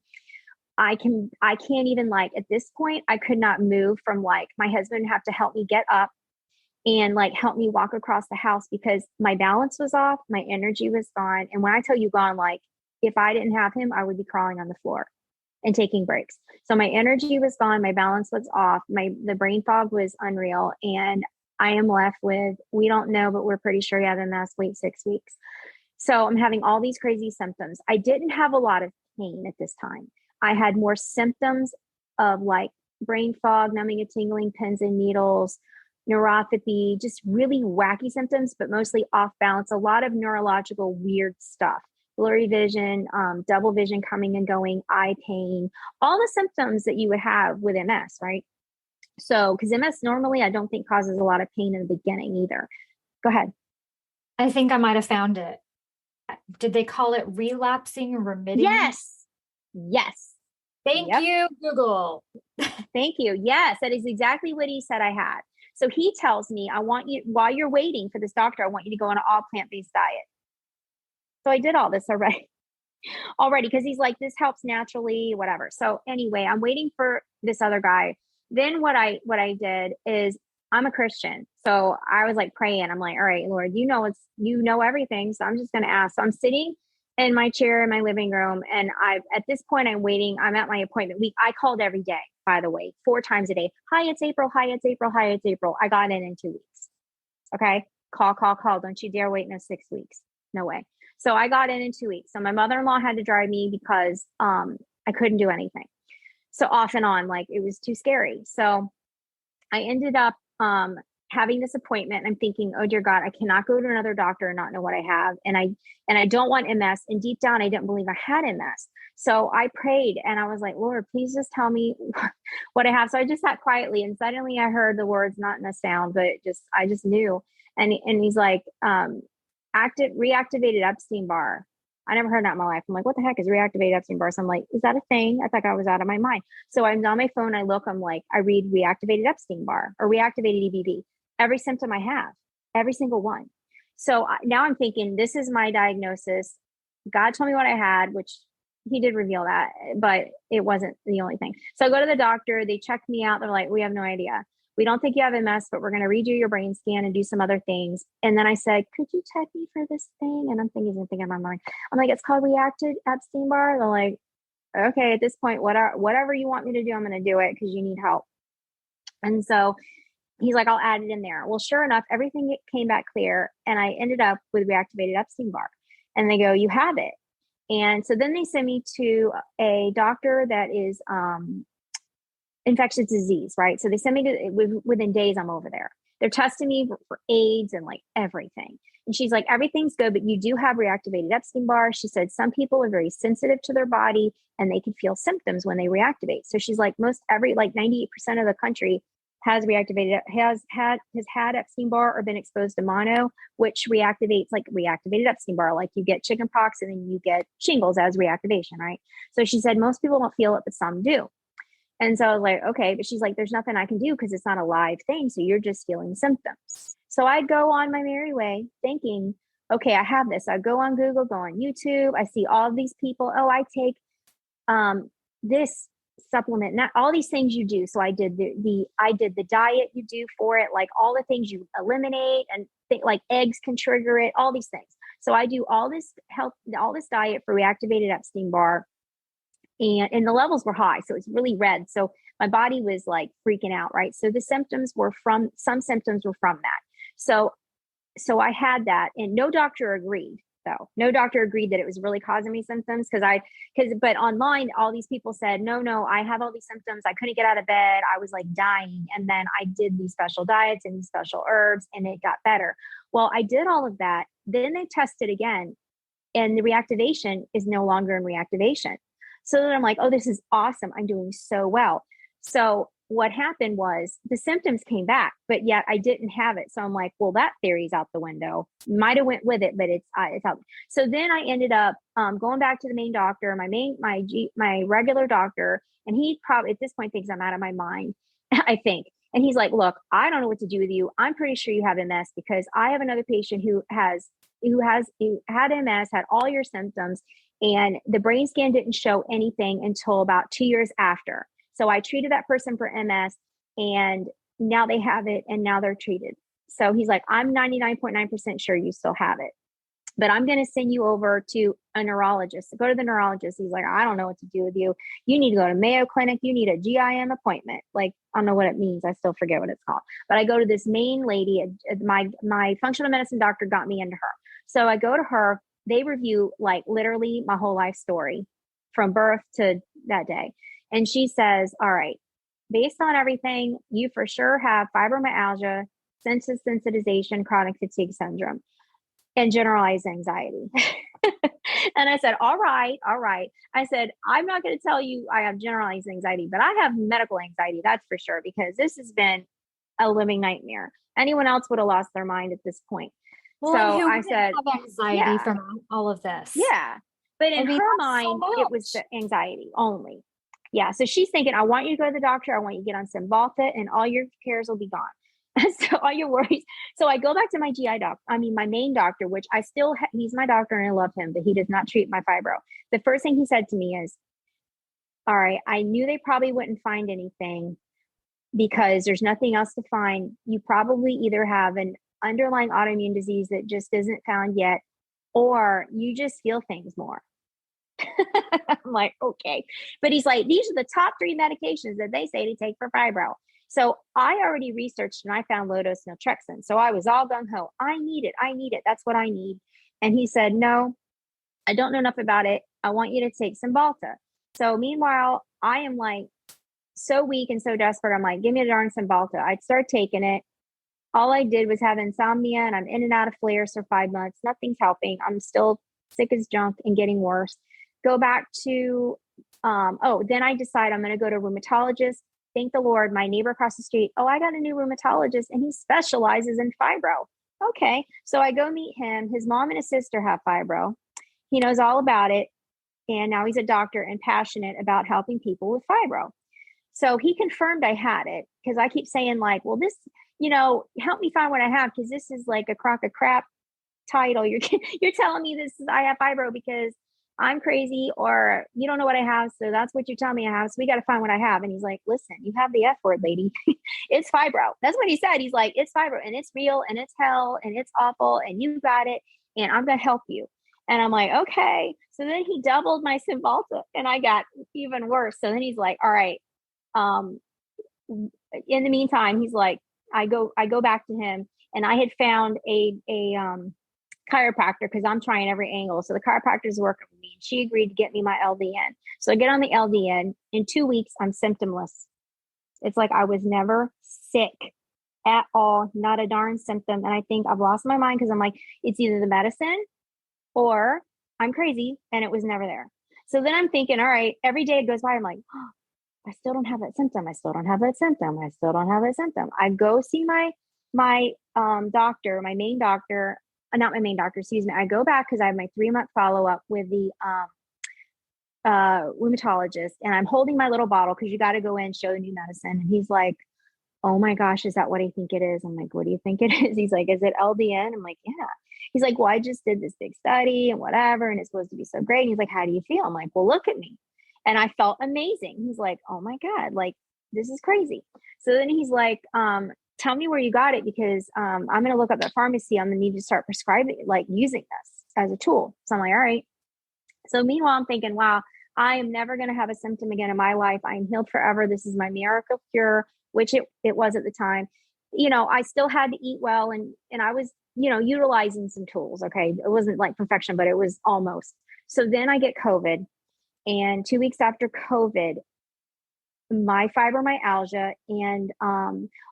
I can't even, like, at this point, I could not move from, like, my husband would have to help me get up and like help me walk across the house because my balance was off, my energy was gone. And when I tell you gone, like, if I didn't have him, I would be crawling on the floor and taking breaks. So my energy was gone, my balance was off, the brain fog was unreal. And I am left with, we don't know, but we're pretty sure you have MS, wait 6 weeks. So I'm having all these crazy symptoms. I didn't have a lot of pain at this time. I had more symptoms of like brain fog, numbing and tingling, pins and needles, neuropathy, just really wacky symptoms, but mostly off balance, a lot of neurological weird stuff, blurry vision, double vision coming and going, eye pain, all the symptoms that you would have with MS, right? So, because MS normally I don't think causes a lot of pain in the beginning either. Go ahead. I think I might have found it. Did they call it relapsing or remitting? Yes. Yes. Thank you, Google. Thank you. Yes, that is exactly what he said I had. So he tells me, I want you, while you're waiting for this doctor, I want you to go on an all plant-based diet. So I did all this already, because he's like, this helps naturally, whatever. So anyway, I'm waiting for this other guy. Then what I did is, I'm a Christian. So I was like praying. I'm like, all right, Lord, you know everything. So I'm just going to ask. So I'm sitting in my chair in my living room. And at this point, I'm waiting. I'm at my appointment week. I called every day, by the way, 4 times a day. Hi, it's April. Hi, it's April. Hi, it's April. I got in 2 weeks. Okay. Call. Don't you dare wait no 6 weeks. No way. So I got in 2 weeks. So my mother-in-law had to drive me because I couldn't do anything. So off and on, like, it was too scary. So I ended up having this appointment. I'm thinking, oh dear God, I cannot go to another doctor and not know what I have. And I don't want MS. And deep down, I didn't believe I had MS. So I prayed and I was like, Lord, please just tell me what I have. So I just sat quietly and suddenly I heard the words, not in a sound, but I just knew. And he's like, reactivated Epstein-Barr. I never heard that in my life. I'm like, what the heck is reactivated Epstein-Barr? So I'm like, is that a thing? I thought I was out of my mind. So I'm on my phone. I'm like, I read reactivated Epstein-Barr or reactivated EBV. Every symptom I have, every single one. So now I'm thinking, this is my diagnosis. God told me what I had, which he did reveal that, but it wasn't the only thing. So I go to the doctor. They check me out. They're like, we have no idea. We don't think you have MS, but we're going to redo your brain scan and do some other things. And then I said, could you check me for this thing? And I'm thinking in my mind, I'm like, it's called reacted Epstein-Barr. They're like, okay, at this point, whatever you want me to do, I'm going to do it because you need help. And so he's like, I'll add it in there. Well, sure enough, everything came back clear. And I ended up with reactivated Epstein-Barr. And they go, you have it. And so then they send me to a doctor that is infectious disease, right? So they send me to, within days, I'm over there. They're testing me for AIDS and like everything. And she's like, everything's good, but you do have reactivated Epstein-Barr. She said some people are very sensitive to their body and they can feel symptoms when they reactivate. So she's like, like 98% of the country has had Epstein-Barr or been exposed to mono, which reactivates like reactivated Epstein-Barr. Like you get chickenpox and then you get shingles as reactivation, right? So she said most people don't feel it, but some do. And so I was like, okay, but she's like, there's nothing I can do because it's not a live thing. So you're just feeling symptoms. So I go on my merry way thinking, okay, I have this. I go on Google, go on YouTube. I see all of these people. Oh, I take this supplement, not all these things you do. So I did the diet you do for it, like all the things you eliminate and like eggs can trigger it, all these things. So I do all this diet for reactivated Epstein-Barr. And the levels were high. So it's really red. So my body was like freaking out. Right. So some symptoms were from that. So I had that and no doctor agreed though. No doctor agreed that it was really causing me symptoms but online, all these people said, no, I have all these symptoms. I couldn't get out of bed. I was like dying. And then I did these special diets and these special herbs and it got better. Well, I did all of that. Then they tested again and the reactivation is no longer in reactivation. So then I'm like, oh, this is awesome. I'm doing so well. So what happened was the symptoms came back, but yet I didn't have it. So I'm like, well, that theory's out the window. Might have went with it, but it's out. So then I ended up going back to the main doctor, my regular doctor, and he probably at this point thinks I'm out of my mind. I think. And he's like, look, I don't know what to do with you. I'm pretty sure you have MS because I have another patient who had MS, had all your symptoms, and the brain scan didn't show anything until about 2 years after. So I treated that person for MS, and now they have it, and now they're treated. So he's like, I'm 99.9% sure you still have it, but I'm going to send you over to a neurologist. Go to the neurologist. He's like, I don't know what to do with you. You need to go to Mayo Clinic. You need a GIM appointment. Like, I don't know what it means. I still forget what it's called. But I go to this main lady. My functional medicine doctor got me into her. So I go to her. They review like literally my whole life story from birth to that day. And she says, all right, based on everything, you for sure have fibromyalgia, sensory sensitization, chronic fatigue syndrome, and generalized anxiety. And I said, all right. I said, I'm not going to tell you I have generalized anxiety, but I have medical anxiety. That's for sure, because this has been a living nightmare. Anyone else would have lost their mind at this point. Well, so who I said, have anxiety from all of this? Yeah. But in her mind, it was the anxiety only. Yeah. So she's thinking, I want you to go to the doctor. I want you to get on Cymbalta and all your cares will be gone. So all your worries. So I go back to my my main doctor, which I still, he's my doctor and I love him, but he does not treat my fibro. The first thing he said to me is, all right, I knew they probably wouldn't find anything because there's nothing else to find. You probably either have an underlying autoimmune disease that just isn't found yet, or you just feel things more. I'm like, okay. But he's like, these are the top 3 medications that they say to take for fibro. So I already researched and I found low-dose naltrexone. So I was all gung-ho. I need it. That's what I need. And he said, no, I don't know enough about it. I want you to take Cymbalta. So meanwhile, I am like so weak and so desperate. I'm like, give me a darn Cymbalta. I'd start taking it. All I did was have insomnia and I'm in and out of flares for 5 months. Nothing's helping. I'm still sick as junk and getting worse. Go back to, then I decide I'm going to go to a rheumatologist. Thank the Lord, my neighbor across the street. Oh, I got a new rheumatologist and he specializes in fibro. Okay. So I go meet him. His mom and his sister have fibro. He knows all about it. And now he's a doctor and passionate about helping people with fibro. So he confirmed I had it because I keep saying like, well, this, help me find what I have, because this is like a crock of crap title. You're telling me I have fibro because I'm crazy, or you don't know what I have. So that's what you're telling me I have. So we got to find what I have. And he's like, listen, you have the F word, lady. It's fibro. That's what he said. He's like, it's fibro and it's real and it's hell and it's awful and you got it and I'm going to help you. And I'm like, okay. So then he doubled my Cymbalta and I got even worse. So then he's like, all right. In the meantime, he's like, I go back to him, and I had found a chiropractor because I'm trying every angle. So the chiropractor's working with me and she agreed to get me my LDN. So I get on the LDN. In 2 weeks, I'm symptomless. It's like I was never sick at all, not a darn symptom. And I think I've lost my mind because I'm like, it's either the medicine or I'm crazy, and it was never there. So then I'm thinking, all right, every day it goes by, I'm like, oh, I still don't have that symptom. I still don't have that symptom. I still don't have that symptom. I go see my doctor, my main doctor, not my main doctor, excuse me. I go back because I have my 3-month follow-up with the rheumatologist, and I'm holding my little bottle because you got to go in, show the new medicine. And he's like, oh my gosh, is that what I think it is? I'm like, what do you think it is? He's like, is it LDN? I'm like, yeah. He's like, well, I just did this big study and whatever, and it's supposed to be so great. And he's like, how do you feel? I'm like, well, look at me. And I felt amazing. He's like, oh my God, like, this is crazy. So then he's like, tell me where you got it, because I'm going to look up at pharmacy. I'm going to need to start prescribing, like using this as a tool. So I'm like, all right. So meanwhile, I'm thinking, wow, I am never going to have a symptom again in my life. I'm healed forever. This is my miracle cure, which it was at the time. I still had to eat well, and I was, utilizing some tools. Okay. It wasn't like perfection, but it was almost. So then I get COVID, and 2 weeks after COVID, my fibromyalgia, and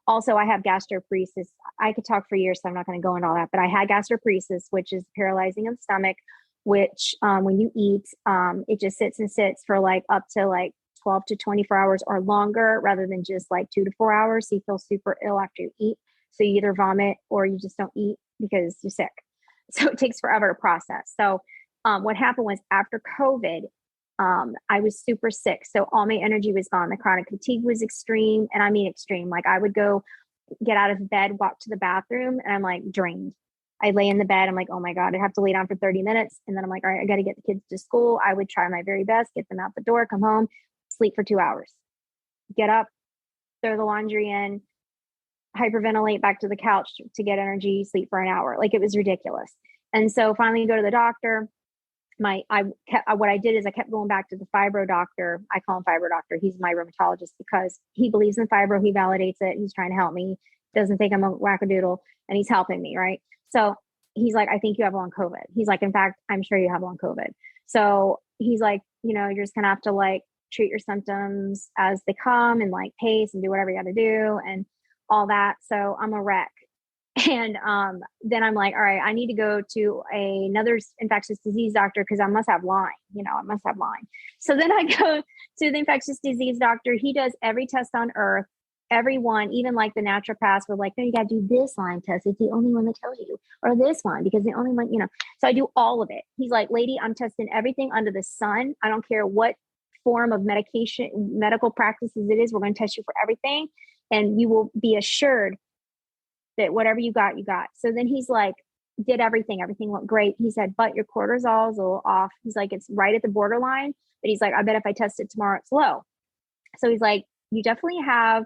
also I have gastroparesis. I could talk for years, so I'm not going to go into all that, but I had gastroparesis, which is paralyzing of the stomach, which when you eat, it just sits and sits for like up to like 12 to 24 hours or longer rather than just like 2 to 4 hours. So you feel super ill after you eat. So you either vomit or you just don't eat because you're sick. So it takes forever to process. So what happened was after COVID, I was super sick. So all my energy was gone. The chronic fatigue was extreme. And I mean extreme. Like I would go get out of bed, walk to the bathroom, and I'm like drained. I lay in the bed. I'm like, oh my God, I have to lay down for 30 minutes. And then I'm like, all right, I got to get the kids to school. I would try my very best, get them out the door, come home, sleep for 2 hours, get up, throw the laundry in, hyperventilate back to the couch to get energy, sleep for an hour. Like it was ridiculous. And so finally go to the doctor. What I did is I kept going back to the fibro doctor. I call him fibro doctor. He's my rheumatologist because he believes in fibro. He validates it. He's trying to help me. Doesn't think I'm a wackadoodle, and he's helping me. Right. So he's like, I think you have long COVID. He's like, in fact, I'm sure you have long COVID. So he's like, you're just going to have to like treat your symptoms as they come and like pace and do whatever you got to do and all that. So I'm a wreck. And then I'm like, all right, I need to go to another infectious disease doctor because I must have Lyme. I must have Lyme. So then I go to the infectious disease doctor. He does every test on earth, everyone, even like the naturopaths were like, no, you got to do this Lyme test. It's the only one that tells you, or this one, because the only one, So I do all of it. He's like, lady, I'm testing everything under the sun. I don't care what form of medical practices it is. We're going to test you for everything. And you will be assured that whatever you got, you got. So then he's like, did everything. Everything went great. He said, but your cortisol is a little off. He's like, it's right at the borderline. But he's like, I bet if I test it tomorrow, it's low. So he's like, you definitely have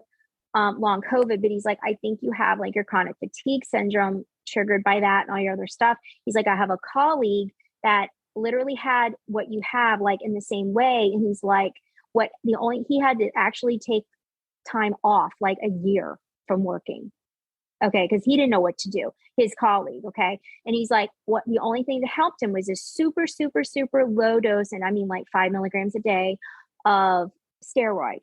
long COVID, but he's like, I think you have like your chronic fatigue syndrome triggered by that and all your other stuff. He's like, I have a colleague that literally had what you have like in the same way. And he's like, he had to actually take time off like a year from working. Okay. Cause he didn't know what to do, his colleague. Okay. And he's like, the only thing that helped him was this super, super, super low dose. And I mean like 5 milligrams a day of steroid.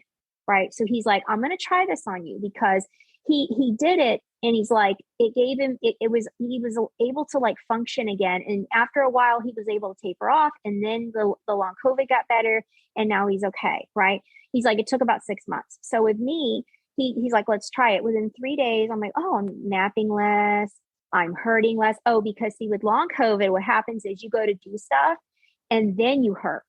Right. So he's like, I'm going to try this on you because he did it. And he's like, it gave him, he was able to like function again. And after a while, he was able to taper off. And then the long COVID got better. And now he's okay. Right. He's like, it took about 6 months. So with me, he's like, let's try it. Within 3 days, I'm like, oh, I'm napping less. I'm hurting less. Oh, because see, with long COVID, what happens is you go to do stuff and then you hurt,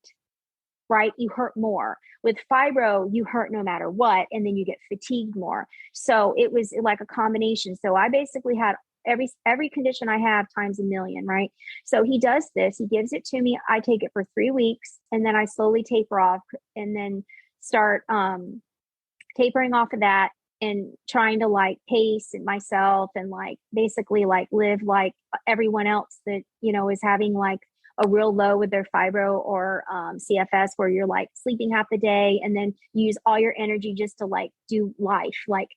right? You hurt more. With fibro, you hurt no matter what. And then you get fatigued more. So it was like a combination. So I basically had every condition I have times a million, right? So he does this, he gives it to me. I take it for 3 weeks and then I slowly taper off and then start, tapering off of that and trying to like pace myself and like basically like live like everyone else that, is having like a real low with their fibro or CFS where you're like sleeping half the day and then use all your energy just to like do life, like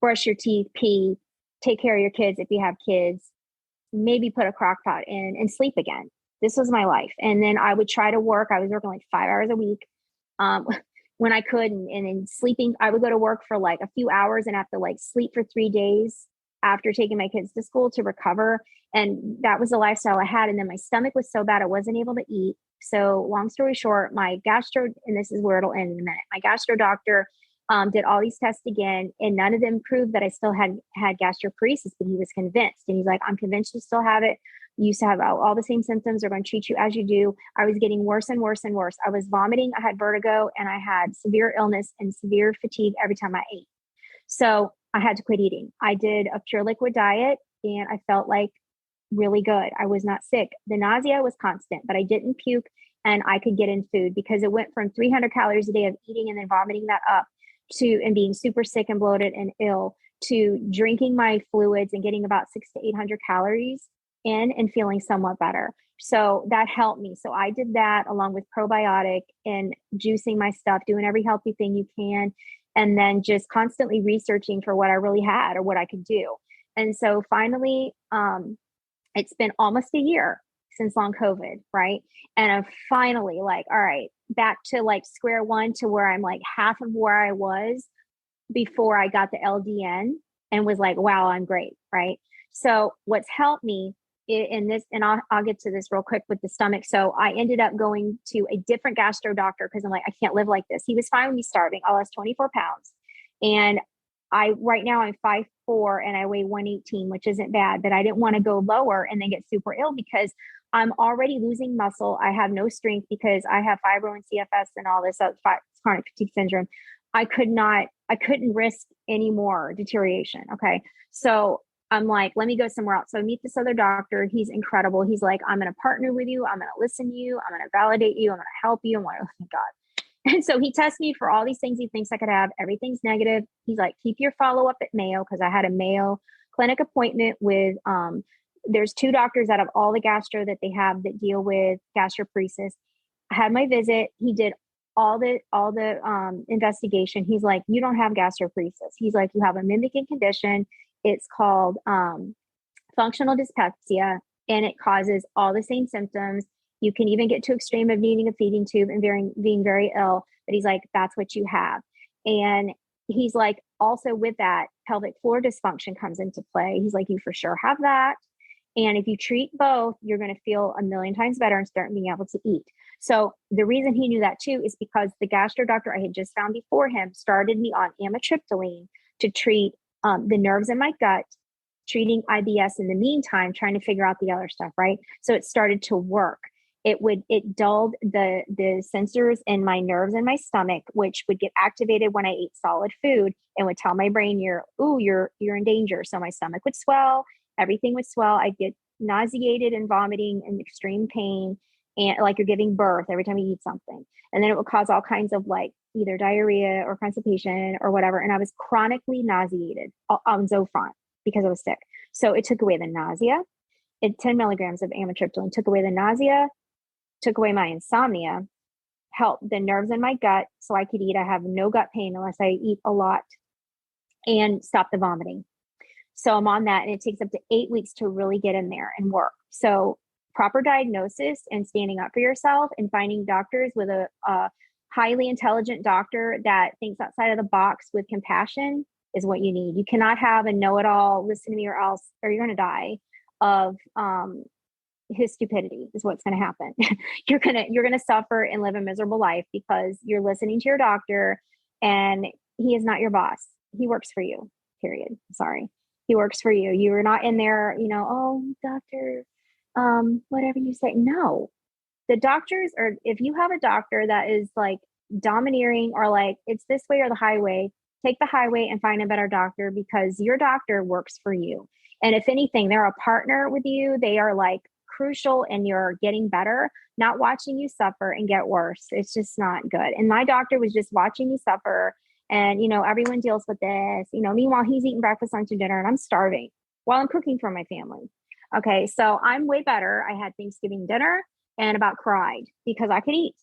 brush your teeth, pee, take care of your kids if you have kids, maybe put a crock pot in and sleep again. This was my life. And then I would try to work. I was working like 5 hours a week. When I could and in sleeping, I would go to work for like a few hours and have to like sleep for 3 days after taking my kids to school to recover. And that was the lifestyle I had. And then my stomach was so bad, I wasn't able to eat. So long story short, my gastro, and this is where it'll end in a minute. My gastro doctor did all these tests again, and none of them proved that I still had gastroparesis, but he was convinced. And he's like, I'm convinced you still have it. You used to have all the same symptoms. They're going to treat you as you do. I was getting worse and worse and worse. I was vomiting. I had vertigo and I had severe illness and severe fatigue every time I ate. So I had to quit eating. I did a pure liquid diet and I felt like really good. I was not sick. The nausea was constant, but I didn't puke and I could get in food because it went from 300 calories a day of eating and then vomiting that up and being super sick and bloated and ill to drinking my fluids and getting about 600 to 800 calories in and feeling somewhat better. So that helped me. So I did that along with probiotic and juicing my stuff, doing every healthy thing you can, and then just constantly researching for what I really had or what I could do. And so finally, it's been almost a year since long COVID, right? And I'm finally like, all right, back to like square one to where I'm like half of where I was before I got the LDN and was like, wow, I'm great, right? So what's helped me I'll get to this real quick with the stomach. So I ended up going to a different gastro doctor because I'm like, I can't live like this. He was fine with me starving. I lost 24 pounds. And right now I'm 5'4" and I weigh 118, which isn't bad, but I didn't want to go lower and then get super ill because I'm already losing muscle. I have no strength because I have fibro and CFS and all this chronic fatigue syndrome. I couldn't risk any more deterioration. Okay. So I'm like, let me go somewhere else. So I meet this other doctor. He's incredible. He's like, I'm going to partner with you. I'm going to listen to you. I'm going to validate you. I'm going to help you. I'm like, oh my God. And so he tests me for all these things he thinks I could have. Everything's negative. He's like, keep your follow up at Mayo, because I had a Mayo clinic appointment with, there's 2 doctors out of all the gastro that they have that deal with gastroparesis. I had my visit. He did all the investigation. He's like, you don't have gastroparesis. He's like, you have a mimicking condition. It's called functional dyspepsia, and it causes all the same symptoms. You can even get to extreme of needing a feeding tube and being very ill. But he's like, that's what you have. And he's like, also with that, pelvic floor dysfunction comes into play. He's like, you for sure have that. And if you treat both, you're going to feel a million times better and start being able to eat. So the reason he knew that too is because the gastro doctor I had just found before him started me on amitriptyline to treat the nerves in my gut, treating IBS in the meantime, trying to figure out the other stuff, right? So it started to work. It dulled the sensors in my nerves in my stomach, which would get activated when I ate solid food and would tell my brain, you're in danger. So my stomach would swell, everything would swell. I'd get nauseated and vomiting and extreme pain, and like you're giving birth every time you eat something. And then it would cause all kinds of like either diarrhea or constipation or whatever. And I was chronically nauseated on Zofran because I was sick. So it took away the nausea. 10 milligrams of amitriptyline took away the nausea, took away my insomnia, helped the nerves in my gut so I could eat. I have no gut pain unless I eat a lot, and stop the vomiting. So I'm on that, and it takes up to 8 weeks to really get in there and work. So proper diagnosis and standing up for yourself and finding doctors with a highly intelligent doctor that thinks outside of the box with compassion is what you need. You cannot have a know-it-all, listen to me or else, or you're going to die of his stupidity is what's going to happen. You're going to suffer and live a miserable life because you're listening to your doctor, and he is not your boss. He works for you, period. Sorry. He works for you. You're not in there, oh, doctor, whatever you say. No, the doctors are, if you have a doctor that is like domineering or like, it's this way or the highway, take the highway and find a better doctor, because your doctor works for you. And if anything, they're a partner with you. They are like crucial in your getting better, not watching you suffer and get worse. It's just not good. And my doctor was just watching me suffer. And, everyone deals with this, meanwhile, he's eating breakfast, lunch, and dinner, and I'm starving while I'm cooking for my family. Okay. So I'm way better. I had Thanksgiving dinner and about cried because I could eat.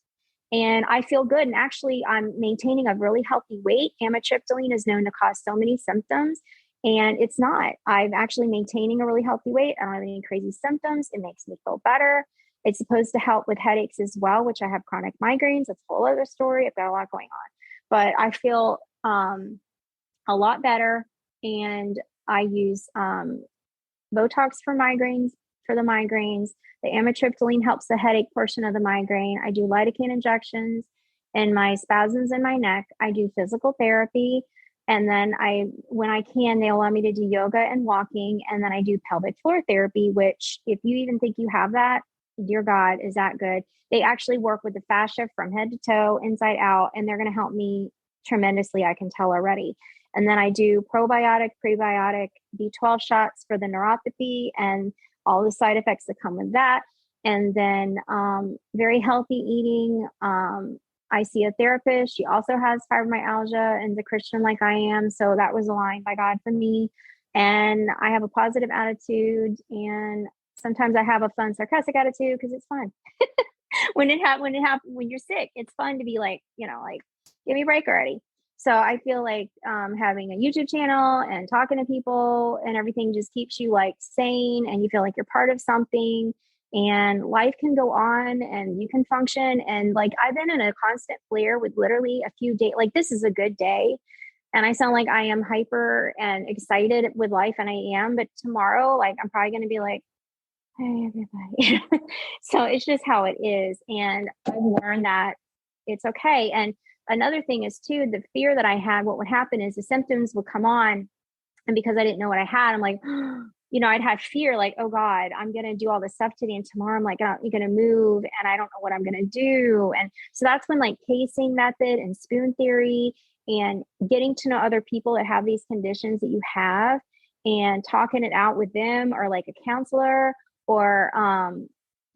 And I feel good. And actually, I'm maintaining a really healthy weight. Amitriptyline is known to cause so many symptoms, and it's not. I'm actually maintaining a really healthy weight. I don't have any crazy symptoms. It makes me feel better. It's supposed to help with headaches as well, which I have chronic migraines. That's a whole other story. I've got a lot going on, but I feel a lot better. And I use Botox for migraines, for the migraines. The amitriptyline helps the headache portion of the migraine. I do lidocaine injections and my spasms in my neck. I do physical therapy. And then when I can, they allow me to do yoga and walking. And then I do pelvic floor therapy, which if you even think you have that, dear God, is that good? They actually work with the fascia from head to toe, inside out, and they're going to help me tremendously. I can tell already. And then I do probiotic, prebiotic, B12 shots for the neuropathy and all the side effects that come with that. And then very healthy eating. I see a therapist. She also has fibromyalgia and is a Christian like I am. So that was aligned by God for me. And I have a positive attitude. And sometimes I have a fun, sarcastic attitude because it's fun. when you're sick, it's fun to be like, like, give me a break already. So I feel like having a YouTube channel and talking to people and everything just keeps you like sane, and you feel like you're part of something, and life can go on and you can function. And like, I've been in a constant flare with literally a few days. Like, this is a good day and I sound like I am hyper and excited with life, and I am, but tomorrow, like, I'm probably going to be like, hey, everybody. So it's just how it is. And I've learned that it's okay. And another thing is too, the fear that I had, what would happen is the symptoms would come on. And because I didn't know what I had, I'm like, I'd have fear like, oh God, I'm going to do all this stuff today. And tomorrow I'm like, oh, you're going to move and I don't know what I'm going to do. And so that's when like pacing method and spoon theory and getting to know other people that have these conditions that you have and talking it out with them or like a counselor or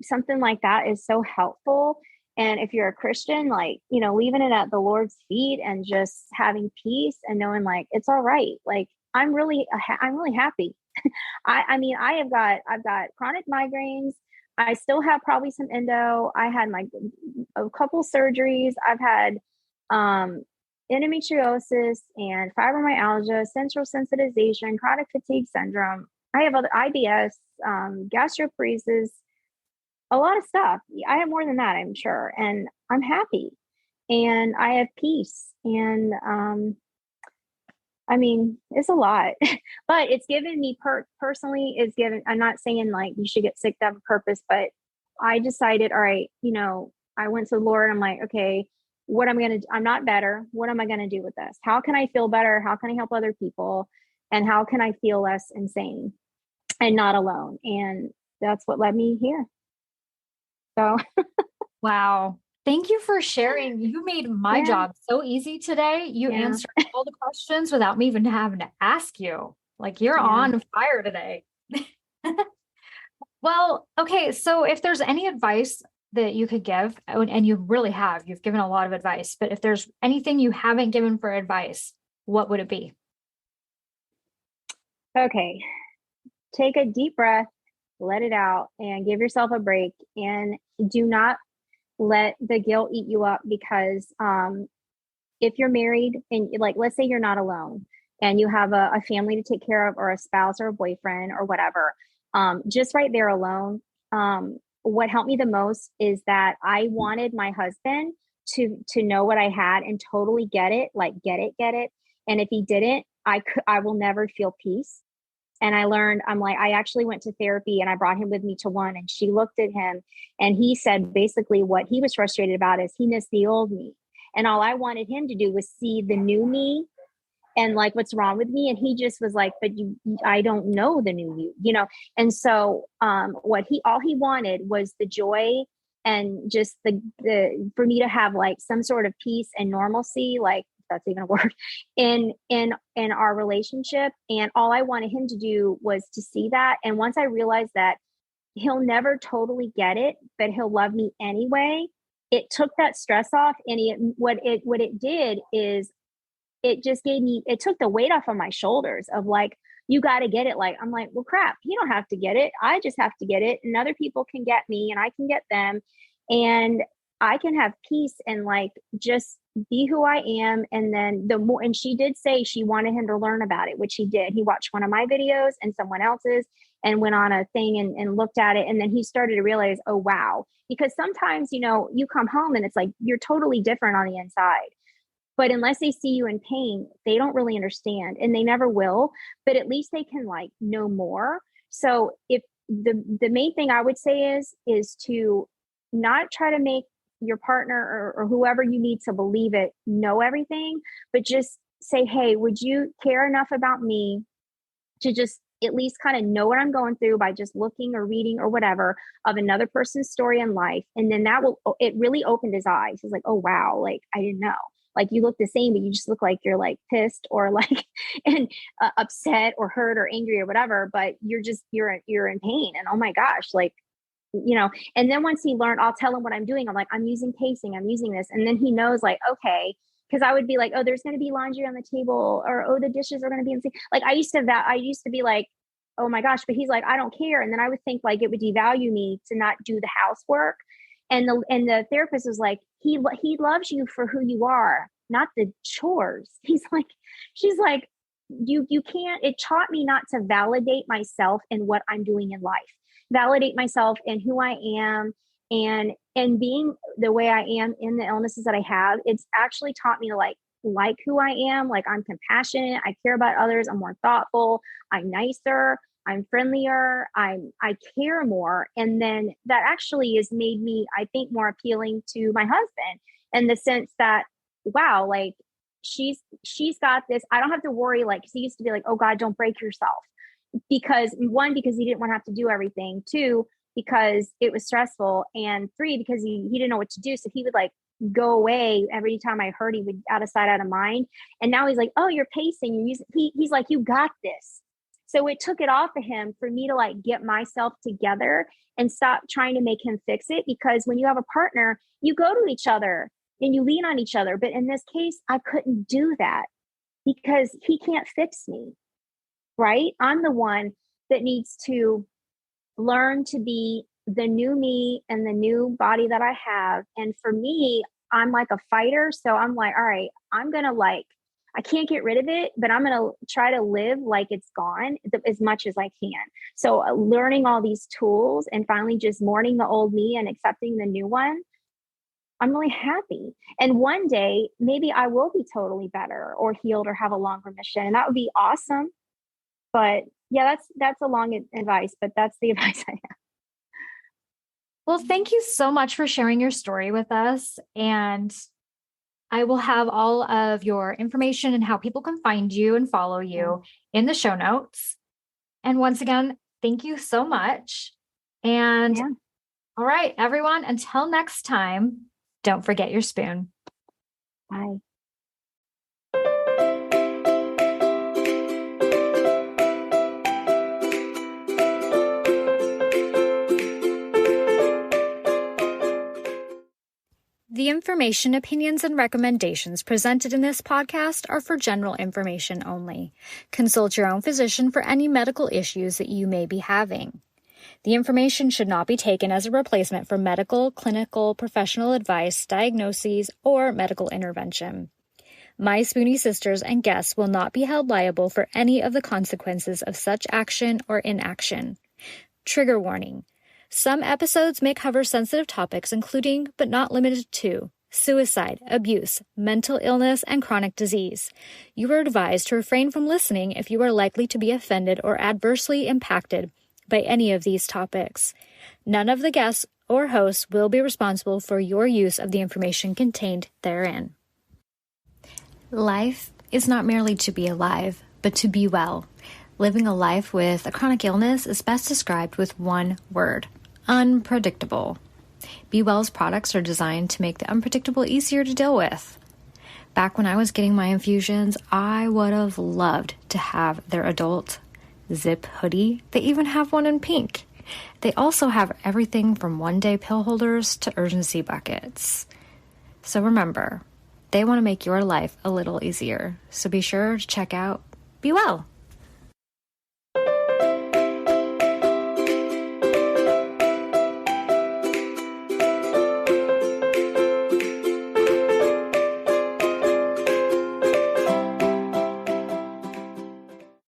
something like that is so helpful. And if you're a Christian, like, leaving it at the Lord's feet and just having peace and knowing like, it's all right. Like, I'm really happy. I mean, I've got chronic migraines. I still have probably some endo. I had like a couple surgeries. I've had um, endometriosis and fibromyalgia, central sensitization, chronic fatigue syndrome. I have other IBS, gastroparesis, a lot of stuff. I have more than that, I'm sure. And I'm happy and I have peace. And I mean, it's a lot, but it's given me personally, I'm not saying like you should get sick to have a purpose, but I decided, all right, I went to the Lord. I'm like, okay, I'm not better. What am I going to do with this? How can I feel better? How can I help other people? And how can I feel less insane and not alone? And that's what led me here. So Wow. Thank you for sharing. You made my yeah, job so easy today. You yeah, answered all the questions without me even having to ask you. Like you're yeah. on fire today. Well, okay. So if there's any advice that you could give, and you really have, you've given a lot of advice, but if there's anything you haven't given for advice, what would it be? Okay. Take a deep breath, let it out, and give yourself a break. And do not let the guilt eat you up because if you're married and like, let's say you're not alone and you have a family to take care of or a spouse or a boyfriend or whatever, just right there alone. What helped me the most is that I wanted my husband to know what I had and totally get it, like get it. And if he didn't, I will never feel peace. And I learned, I'm like, I actually went to therapy and I brought him with me to one. And she looked at him and he said basically what he was frustrated about is he missed the old me. And all I wanted him to do was see the new me and like what's wrong with me. And he just was like, but I don't know the new you. And so all he wanted was the joy and just the for me to have like some sort of peace and normalcy, like that's even a word in our relationship. And all I wanted him to do was to see that. And once I realized that he'll never totally get it, but he'll love me anyway, it took that stress off. And what it did is it took the weight off of my shoulders of like, you got to get it. Like, I'm like, well, crap, you don't have to get it. I just have to get it. And other people can get me and I can get them. And I can have peace and like just be who I am. And then and she did say she wanted him to learn about it, which he did. He watched one of my videos and someone else's and went on a thing and looked at it. And then he started to realize, oh, wow. Because sometimes, you come home and it's like, you're totally different on the inside. But unless they see you in pain, they don't really understand and they never will, but at least they can like know more. So if the main thing I would say is to not try to make your partner or whoever you need to believe it, know everything, but just say, hey, would you care enough about me to just at least kind of know what I'm going through by just looking or reading or whatever of another person's story in life. And then it really opened his eyes. He's like, oh, wow. Like, I didn't know. Like you look the same, but you just look like you're like pissed or like and upset or hurt or angry or whatever. But you're in pain. And oh my gosh, like, and then once he learned, I'll tell him what I'm doing. I'm like, I'm using pacing, I'm using this. And then he knows like, okay, because I would be like, oh, there's going to be laundry on the table or, oh, the dishes are going to be in the sink. Like I used to be like, oh my gosh, but he's like, I don't care. And then I would think like it would devalue me to not do the housework. And the therapist was like, he loves you for who you are, not the chores. She's like, you can't, it taught me not to validate myself in what I'm doing in life, validate myself in who I am and being the way I am in the illnesses that I have. It's actually taught me to like who I am. Like I'm compassionate. I care about others. I'm more thoughtful. I'm nicer. I'm friendlier, I care more. And then that actually has made me, I think, more appealing to my husband in the sense that, wow, like she's got this. I don't have to worry, like, 'cause he used to be like, oh God, don't break yourself. Because one, because he didn't want to have to do everything. Two, because it was stressful. And three, because he didn't know what to do. So he would like go away every time I heard he would out of sight, out of mind. And now he's like, oh, you're pacing. He's like, you got this. So it took it off of him for me to like get myself together and stop trying to make him fix it. Because when you have a partner, you go to each other and you lean on each other. But in this case, I couldn't do that because he can't fix me, right? I'm the one that needs to learn to be the new me and the new body that I have. And for me, I'm like a fighter. So I'm like, all right, I'm going to like, I can't get rid of it, but I'm going to try to live like it's gone as much as I can. So learning all these tools and finally just mourning the old me and accepting the new one, I'm really happy. And one day, maybe I will be totally better or healed or have a long remission. And that would be awesome. But yeah, that's a long advice, but that's the advice I have. Well, thank you so much for sharing your story with us. And I will have all of your information and how people can find you and follow you in the show notes. And once again, thank you so much. And all right, everyone, until next time, don't forget your spoon. Bye. The information, opinions, and recommendations presented in this podcast are for general information only. Consult your own physician for any medical issues that you may be having. The information should not be taken as a replacement for medical, clinical, professional advice, diagnoses, or medical intervention. My Spoonie sisters and guests will not be held liable for any of the consequences of such action or inaction. Trigger warning. Some episodes may cover sensitive topics including, but not limited to, suicide, abuse, mental illness, and chronic disease. You are advised to refrain from listening if you are likely to be offended or adversely impacted by any of these topics. None of the guests or hosts will be responsible for your use of the information contained therein. Life is not merely to be alive, but to be well. Living a life with a chronic illness is best described with one word: unpredictable. Be Well's products are designed to make the unpredictable easier to deal with. Back when I was getting my infusions, I would have loved to have their adult zip hoodie. They even have one in pink. They also have everything from one-day pill holders to urgency buckets. So remember, they want to make your life a little easier. So be sure to check out Be Well.